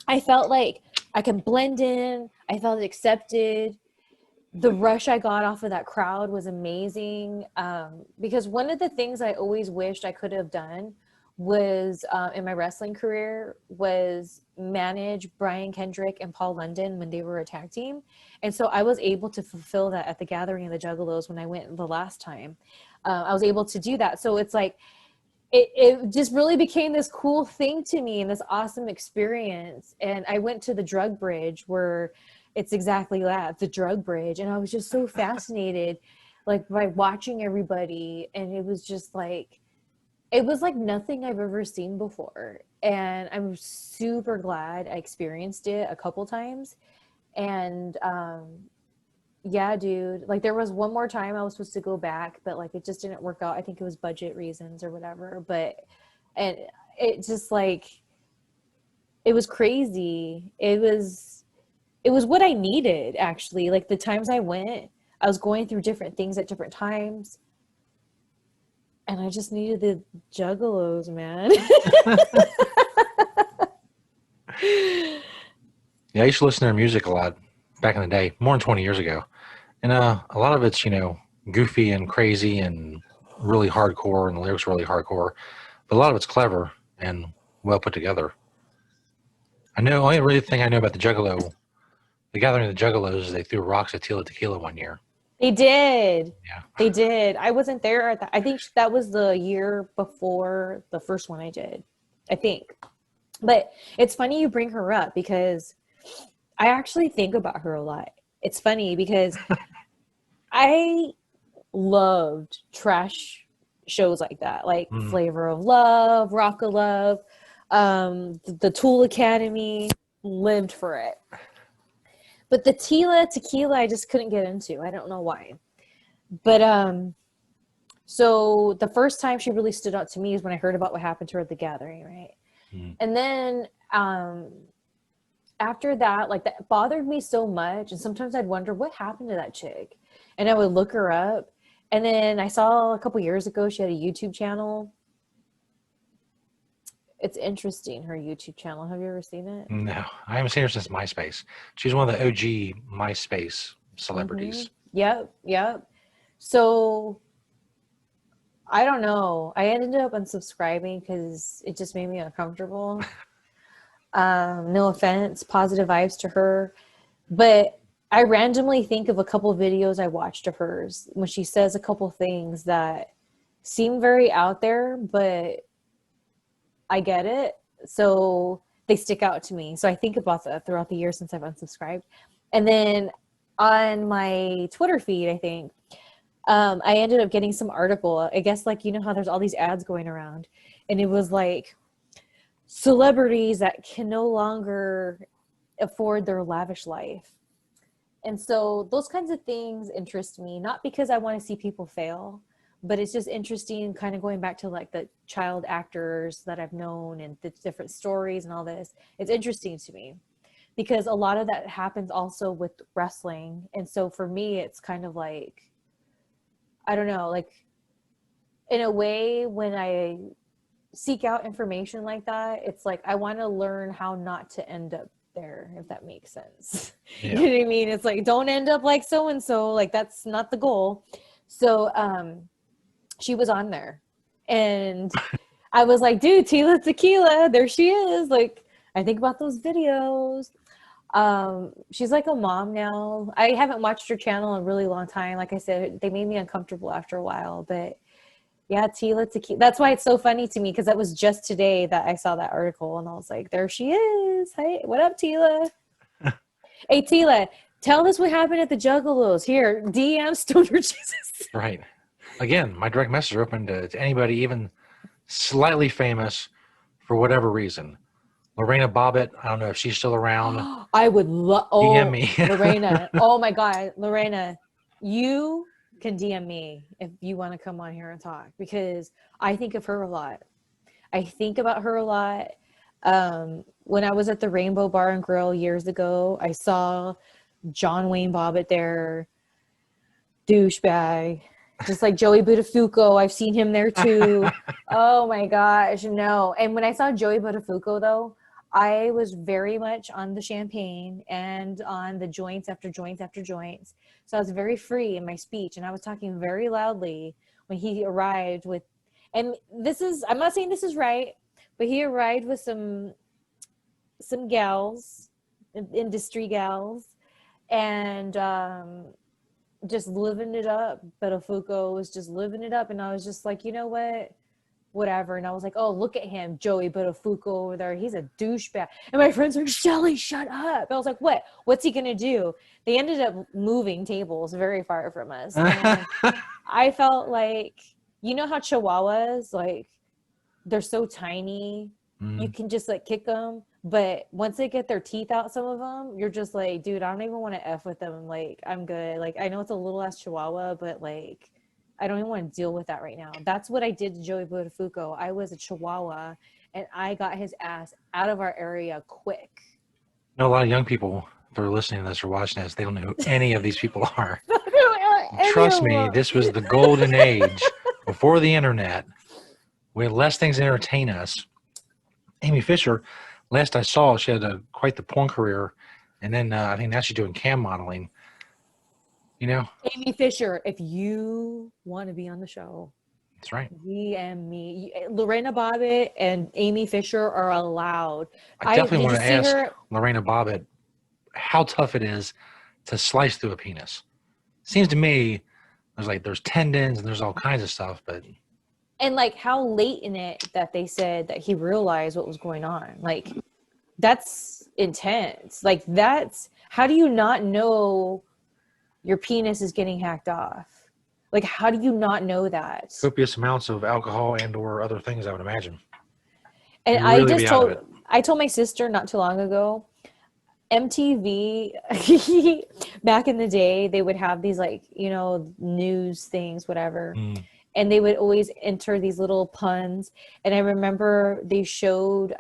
Speaker 2: I felt like I can blend in. I felt accepted. The rush I got off of that crowd was amazing. Because one of the things I always wished I could have done was in my wrestling career was manage Brian Kendrick and Paul London when they were a tag team. And so I was able to fulfill that at the Gathering of the Juggalos when I went the last time. I was able to do that. So it's like, it just really became this cool thing to me and this awesome experience. And I went to the drug bridge where it's exactly that, the drug bridge. And I was just so fascinated, like by watching everybody. And it was just like, it was like nothing I've ever seen before. And I'm super glad I experienced it a couple times. And Yeah, dude. Like there was one more time I was supposed to go back, but like it just didn't work out. I think it was budget reasons or whatever. But and it just like it was crazy. It was what I needed actually. Like the times I went, I was going through different things at different times. And I just needed the Juggalos, man.
Speaker 1: Yeah, I used to listen to their music a lot back in the day, more than 20 years ago. And a lot of it's, goofy and crazy and really hardcore, and the lyrics are really hardcore. But a lot of it's clever and well put together. I know, only really thing I know about the gathering of the Juggalos is they threw rocks at Tila Tequila one year.
Speaker 2: They did.
Speaker 1: Yeah.
Speaker 2: They did. I wasn't there at that. I think that was the year before the first one I did. I think. But it's funny you bring her up because I actually think about her a lot. It's funny because I loved trash shows like that, like Flavor of Love, Rock of Love, the Tool Academy, lived for it. But the Tila Tequila, I just couldn't get into. I don't know why. But so the first time she really stood out to me is when I heard about what happened to her at the gathering, right? And then after that, like that bothered me so much. And sometimes I'd wonder what happened to that chick. And I would look her up. And then I saw a couple years ago, she had a YouTube channel. It's interesting, her YouTube channel. Have you ever seen it?
Speaker 1: No, I haven't seen her since MySpace. She's one of the OG MySpace celebrities.
Speaker 2: Yep. So I don't know. I ended up unsubscribing because it just made me uncomfortable. No offense, positive vibes to her. But I randomly think of a couple videos I watched of hers when she says a couple things that seem very out there, but I get it. So they stick out to me. So I think about that throughout the years since I've unsubscribed. And then on my Twitter feed, I think, I ended up getting some article. I guess like, you know how there's all these ads going around. And it was like celebrities that can no longer afford their lavish life. And so those kinds of things interest me, not because I want to see people fail, but it's just interesting kind of going back to like the child actors that I've known and the different stories and all this. It's interesting to me because a lot of that happens also with wrestling. And so for me, it's kind of like, I don't know, like in a way when I seek out information like that, it's like I want to learn how not to end up there, if that makes sense. Yeah. You know what I mean? It's like, don't end up like so and so, like that's not the goal. So she was on there and I was like, dude, Tila Tequila, there she is. Like I think about those videos. She's like a mom now. I haven't watched her channel in a really long time. Like I said, they made me uncomfortable after a while, but yeah, Tila Tequila. That's why it's so funny to me because that was just today that I saw that article and I was like, there she is. Hey, what up, Tila? Hey, Tila, tell us what happened at the Juggalos. Here, DM Stoner Jesus.
Speaker 1: Right. Again, my direct message are open to anybody, even slightly famous for whatever reason. Lorena Bobbitt, I don't know if she's still around.
Speaker 2: I would love. Oh,
Speaker 1: DM me.
Speaker 2: Lorena. Oh my God, Lorena, you can DM me if you want to come on here and talk because I think of her a lot. I think about her a lot. When I was at the Rainbow Bar and Grill years ago, I saw John Wayne Bobbitt there, douchebag, just like Joey Buttafuoco. I've seen him there too. Oh my gosh, no. And when I saw Joey Buttafuoco though, I was very much on the champagne and on the joints after joints after joints. So I was very free in my speech and I was talking very loudly when he arrived with, and this is, I'm not saying this is right, but he arrived with some gals, industry gals, and just living it up. Buttafuoco was just living it up. And I was just like, you know what? Whatever. And I was like, oh, look at him, Joey Buttafuoco over there. He's a douchebag. And my friends were, Shelly, shut up. I was like, what? What's he going to do? They ended up moving tables very far from us. And I felt like, you know how Chihuahuas, like, they're so tiny you can just like kick them. But once they get their teeth out, some of them, you're just like, dude, I don't even want to F with them. Like, I'm good. Like, I know it's a little ass chihuahua, but like, I don't even want to deal with that right now. That's what I did to Joey Buttafuoco. I was a chihuahua and I got his ass out of our area quick.
Speaker 1: A lot of young people that are listening to this or watching this, they don't know who any of these people are. Trust me, this was the golden age before the internet. We had less things to entertain us. Amy Fisher, last I saw, she had quite the porn career, and then I think now she's doing cam modeling. You know,
Speaker 2: Amy Fisher, if you want to be on the show,
Speaker 1: that's right.
Speaker 2: DM me. Lorena Bobbitt and Amy Fisher are allowed.
Speaker 1: I definitely want to ask Lorena Bobbitt how tough it is to slice through a penis. Seems to me there's tendons and there's all kinds of stuff, but
Speaker 2: and like how late in it that they said that he realized what was going on. Like that's intense. Like that's how do you not know your penis is getting hacked off? Like how do you not know that?
Speaker 1: Copious amounts of alcohol and or other things, I would imagine.
Speaker 2: And I told my sister not too long ago, MTV back in the day, they would have these like, you know, news things, whatever. And they would always enter these little puns. And I remember they showed,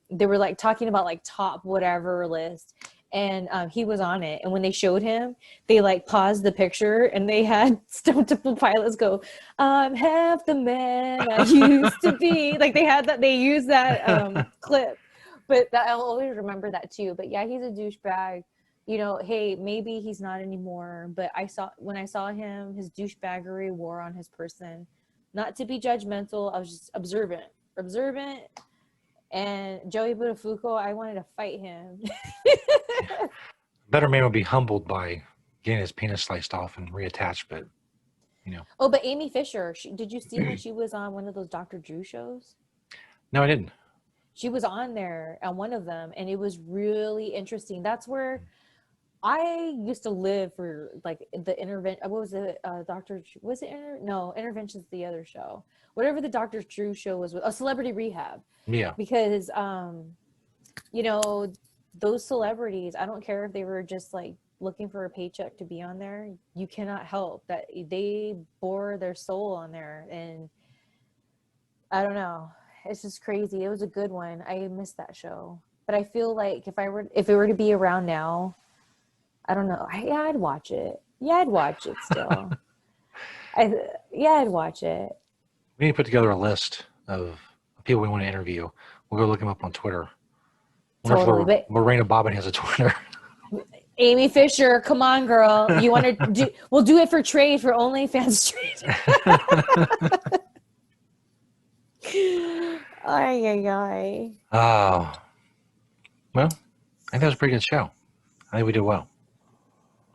Speaker 2: they were like talking about like top whatever list. And he was on it. And when they showed him, they like paused the picture and they had Stone Temple Pilots go, I'm half the man I used to be. Like they had that, they used that clip. But I'll always remember that too. But yeah, he's a douchebag. You know, hey, maybe he's not anymore. But when I saw him, his douchebaggery wore on his person. Not to be judgmental, I was just observant. And Joey Buttafuoco, I wanted to fight him.
Speaker 1: Better man would be humbled by getting his penis sliced off and reattached, but you know.
Speaker 2: Oh, but Amy Fisher, did you see when she was on one of those Dr. Drew shows?
Speaker 1: No, I didn't.
Speaker 2: She was on there on one of them, and it was really interesting. That's where I used to live for like the intervention. What was it? Intervention's the other show. Whatever the Dr. Drew show was, Celebrity Rehab.
Speaker 1: Yeah.
Speaker 2: Because, you know, those celebrities, I don't care if they were just like looking for a paycheck to be on there. You cannot help that they bore their soul on there. And I don't know. It's just crazy. It was a good one. I missed that show. But I feel like if it were to be around now, I don't know. I'd watch it. Yeah, I'd watch it still. I'd watch it.
Speaker 1: We need to put together a list of people we want to interview. We'll go look them up on Twitter.
Speaker 2: Totally.
Speaker 1: Lorena Bobbitt has a Twitter.
Speaker 2: Amy Fisher, come on, girl. You want to do? We'll do it for trade for OnlyFans trade. Ay.
Speaker 1: Oh. Well, I think that was a pretty good show. I think we did well,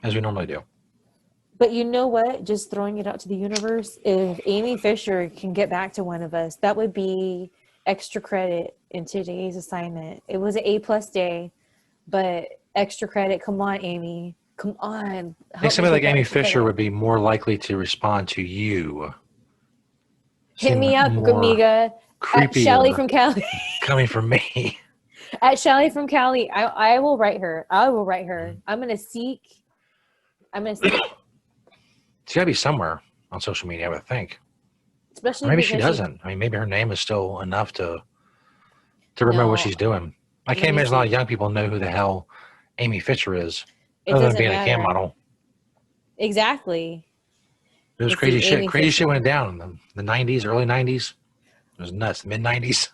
Speaker 1: as we normally do.
Speaker 2: But you know what? Just throwing it out to the universe, if Amy Fisher can get back to one of us, that would be extra credit in today's assignment. It was an A+ day, but extra credit. Come on, Amy. Come on.
Speaker 1: I think somebody like Amy Fisher would be more likely to respond to you.
Speaker 2: Hit me up, Gamiga. At Shelly from Cali.
Speaker 1: Coming from me.
Speaker 2: At Shelly from Cali. I will write her. I'm going to seek.
Speaker 1: She's got to be somewhere on social media, I would think.
Speaker 2: Especially
Speaker 1: maybe she doesn't. I mean, maybe her name is still enough to remember what she's doing. I can't imagine a lot of young people know who the hell Amy Fisher is, other than being a cam model.
Speaker 2: Exactly.
Speaker 1: It was crazy shit. Crazy shit went down in the 90s, early 90s. It was nuts, mid-90s.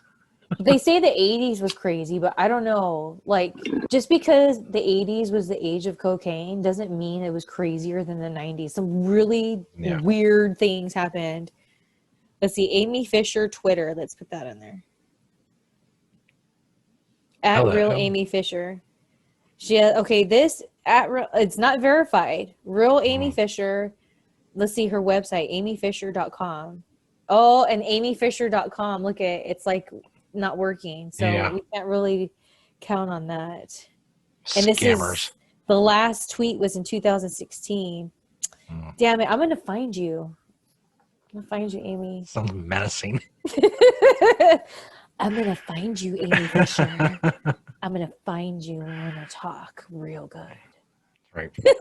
Speaker 2: They say the 80s was crazy, but I don't know. Like, just because the 80s was the age of cocaine doesn't mean it was crazier than the 90s. Some really weird things happened. Let's see, Amy Fisher Twitter. Let's put that in there. At Real Amy Fisher. She has, it's not verified. Real Amy Fisher. Let's see her website, amyfisher.com. Oh, and amyfisher.com. Look at it's like not working. So we can't really count on that. And this is the last tweet was in 2016. Damn it, I'm gonna find you. I'm gonna find you, Amy.
Speaker 1: Something menacing.
Speaker 2: I'm gonna find you, Amy Fisher. I'm gonna find you and we're gonna talk real good.
Speaker 1: Right. We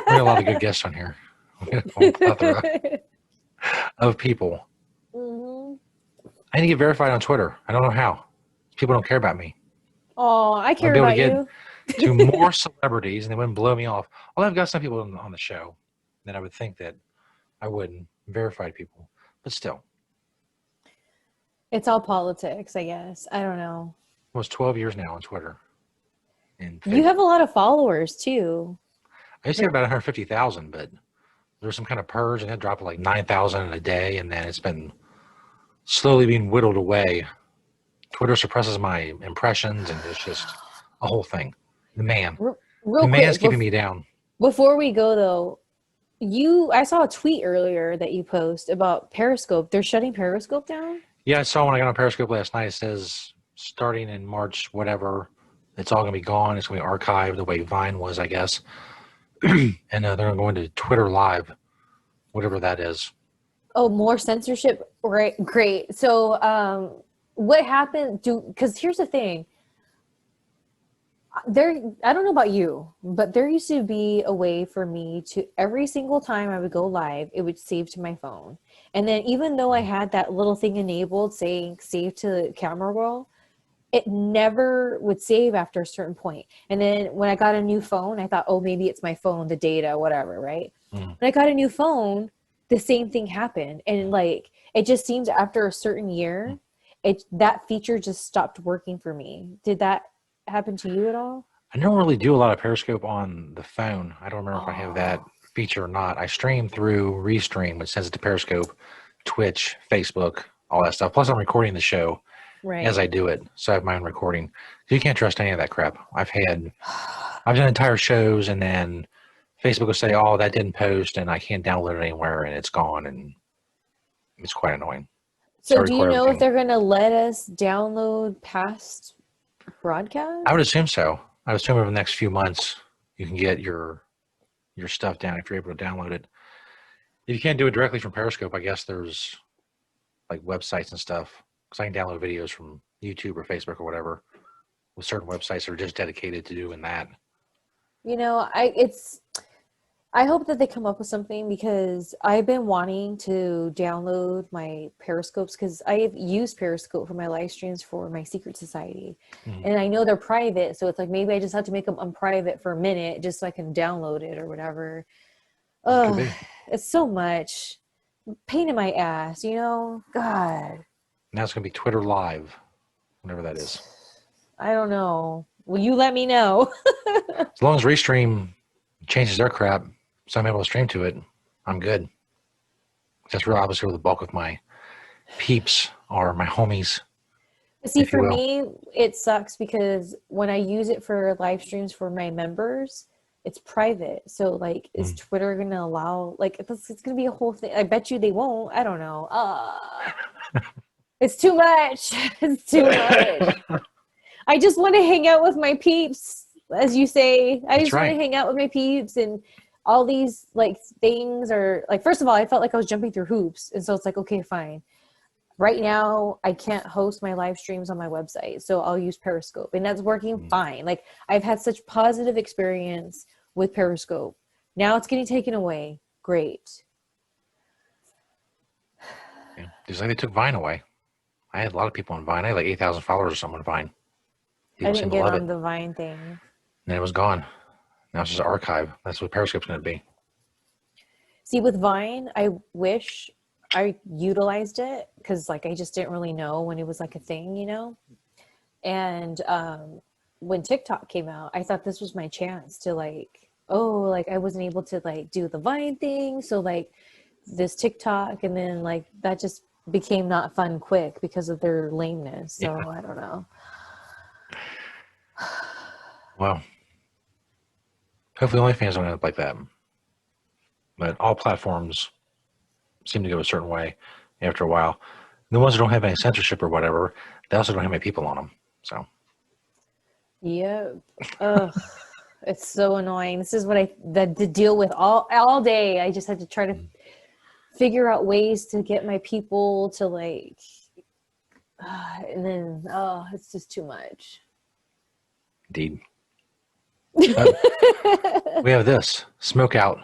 Speaker 1: got a lot of good guests on here. We got a whole plethora of people.
Speaker 2: Mm-hmm.
Speaker 1: I need to get verified on Twitter. I don't know how. People don't care about me.
Speaker 2: Oh, I
Speaker 1: I'll
Speaker 2: care
Speaker 1: be able to
Speaker 2: about
Speaker 1: get
Speaker 2: you.
Speaker 1: to more celebrities and they wouldn't blow me off. Although I've got some people on the show that I would think that I wouldn't. Verified people. But still.
Speaker 2: It's all politics, I guess. I don't know.
Speaker 1: Almost 12 years now on Twitter. And
Speaker 2: You have a lot of followers too.
Speaker 1: I used to have about 150,000, but there was some kind of purge and it dropped to like 9,000 in a day. And then it's been slowly being whittled away. Twitter suppresses my impressions and it's just a whole thing. The
Speaker 2: Real
Speaker 1: man's
Speaker 2: quick,
Speaker 1: keeping me down.
Speaker 2: before we go though, I saw a tweet earlier that you post about Periscope. They're shutting Periscope down?
Speaker 1: Yeah, I saw when I got on Periscope last night, it says starting in March, whatever, it's all going to be gone. It's going to be archived the way Vine was, I guess. And they're going to go into Twitter Live, whatever that is.
Speaker 2: Oh, more censorship. Right. Great. So, what happened? Because here's the thing. I don't know about you, but there used to be a way for me to every single time I would go live, it would save to my phone. And then even though I had that little thing enabled saying save to camera roll, it never would save after a certain point. And then when I got a new phone, I thought, oh, maybe it's my phone, the data, whatever, right? When I got a new phone, the same thing happened. And like, it just seems after a certain year, that feature just stopped working for me. Did that happen to you at all?
Speaker 1: I don't really do a lot of Periscope on the phone. I don't remember if I have that feature or not. I stream through Restream, which sends it to Periscope, Twitch, Facebook, all that stuff. Plus, I'm recording the show as I do it, so I have my own recording. So you can't trust any of that crap. I've done entire shows, and then Facebook will say, "Oh, that didn't post, and I can't download it anywhere, and it's gone," and it's quite annoying.
Speaker 2: So do you know if they're going to let us download past broadcast?
Speaker 1: I would assume so. I would assume over the next few months you can get your stuff down if you're able to download it. If you can't do it directly from Periscope, I guess there's like websites and stuff. Because I can download videos from YouTube or Facebook or whatever with certain websites that are just dedicated to doing that.
Speaker 2: You know, I hope that they come up with something because I've been wanting to download my Periscopes because I've used Periscope for my live streams for my secret society. And I know they're private. So it's like maybe I just have to make them unprivate for a minute just so I can download it or whatever. It's so much pain in my ass, you know? God.
Speaker 1: Now it's going to be Twitter Live, whatever that is.
Speaker 2: I don't know. Will you let me know?
Speaker 1: As long as Restream changes their crap, so I'm able to stream to it, I'm good. That's real obviously where the bulk of my peeps are, my homies.
Speaker 2: See, for me, it sucks because when I use it for live streams for my members, it's private. So, like, is Twitter going to allow, like, it's going to be a whole thing. I bet you they won't. I don't know. It's too much. It's too much. I just want to hang out with my peeps, as you say. I just want to hang out with my peeps and all these like things are like, first of all, I felt like I was jumping through hoops. And so it's like, okay, fine. Right now, I can't host my live streams on my website. So I'll use Periscope and that's working fine. Like I've had such positive experience with Periscope. Now it's getting taken away. Great.
Speaker 1: Yeah. Just like they took Vine away. I had a lot of people on Vine. I had like 8,000 followers or something on Vine. People
Speaker 2: I didn't get on the Vine thing.
Speaker 1: And then it was gone. Now it's just an archive. That's what Periscope's going to be.
Speaker 2: See, with Vine, I wish I utilized it because like I just didn't really know when it was like a thing, you know? And when TikTok came out, I thought this was my chance to like, I wasn't able to like do the Vine thing. So like this TikTok and then like that just became not fun quick because of their lameness. So I don't know.
Speaker 1: Well, hopefully OnlyFans don't end up like that. But all platforms seem to go a certain way after a while. The ones that don't have any censorship or whatever, they also don't have any people on them. So.
Speaker 2: Yeah. It's so annoying. This is what I had to deal with all day. I just had to try to figure out ways to get my people to like And then, it's just too much.
Speaker 1: Indeed. We have this Smokeout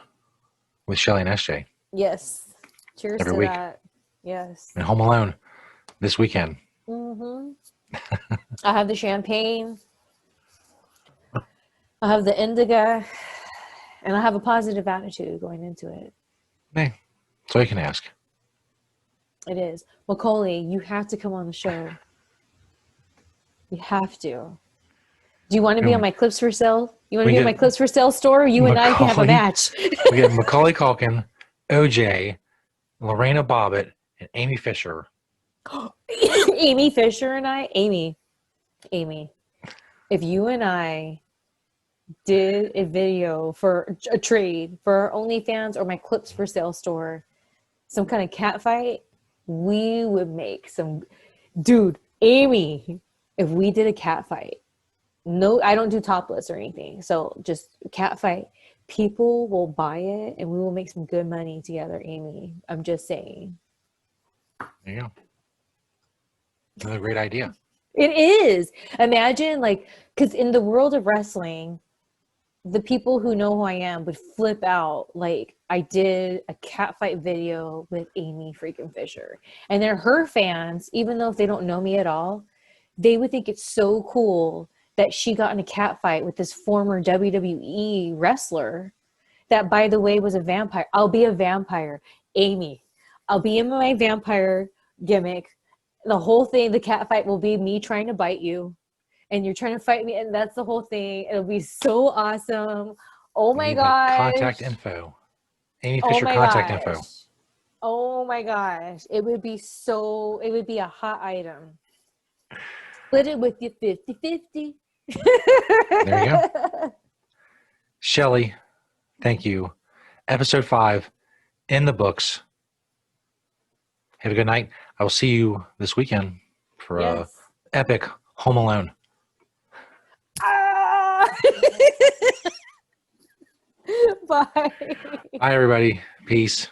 Speaker 1: with Shelly and SJ
Speaker 2: Yes. Cheers
Speaker 1: every
Speaker 2: to
Speaker 1: week.
Speaker 2: that. Yes.
Speaker 1: And Home Alone this weekend.
Speaker 2: Mm-hmm. I have the champagne. I have the indica. And I have a positive attitude going into it.
Speaker 1: Hey, that's all you can ask.
Speaker 2: It is. Macaulay, you have to come on the show. You have to. Do you want to be on my Clips for Sale? You want to be on my Clips for Sale store? You and I can have a match.
Speaker 1: We get Macaulay Culkin, OJ, Lorena Bobbitt, and Amy Fisher.
Speaker 2: Amy Fisher and I? Amy. If you and I did a video for a trade for our OnlyFans or my Clips for Sale store, some kind of cat fight, we would make some. Dude, Amy, if we did a cat fight, no, I don't do topless or anything. So just cat fight. People will buy it and we will make some good money together, Amy. I'm just saying.
Speaker 1: There you go. Another great idea.
Speaker 2: It is. Imagine, like, because in the world of wrestling, the people who know who I am would flip out. Like, I did a catfight video with Amy freaking Fisher. And they're her fans, even though if they don't know me at all, they would think it's so cool that she got in a catfight with this former WWE wrestler that, by the way, was a vampire. I'll be a vampire. Amy, I'll be in my vampire gimmick. The whole thing, the cat fight will be me trying to bite you and you're trying to fight me. And that's the whole thing. It'll be so awesome. Oh my gosh.
Speaker 1: Contact info. Amy Fisher contact info.
Speaker 2: Oh my gosh. It would be a hot item. Split it with you 50-50.
Speaker 1: There you go. Shelly, thank you. Episode 5 in the books. Have a good night. I will see you this weekend for a epic Home Alone.
Speaker 2: Bye.
Speaker 1: Bye, everybody. Peace.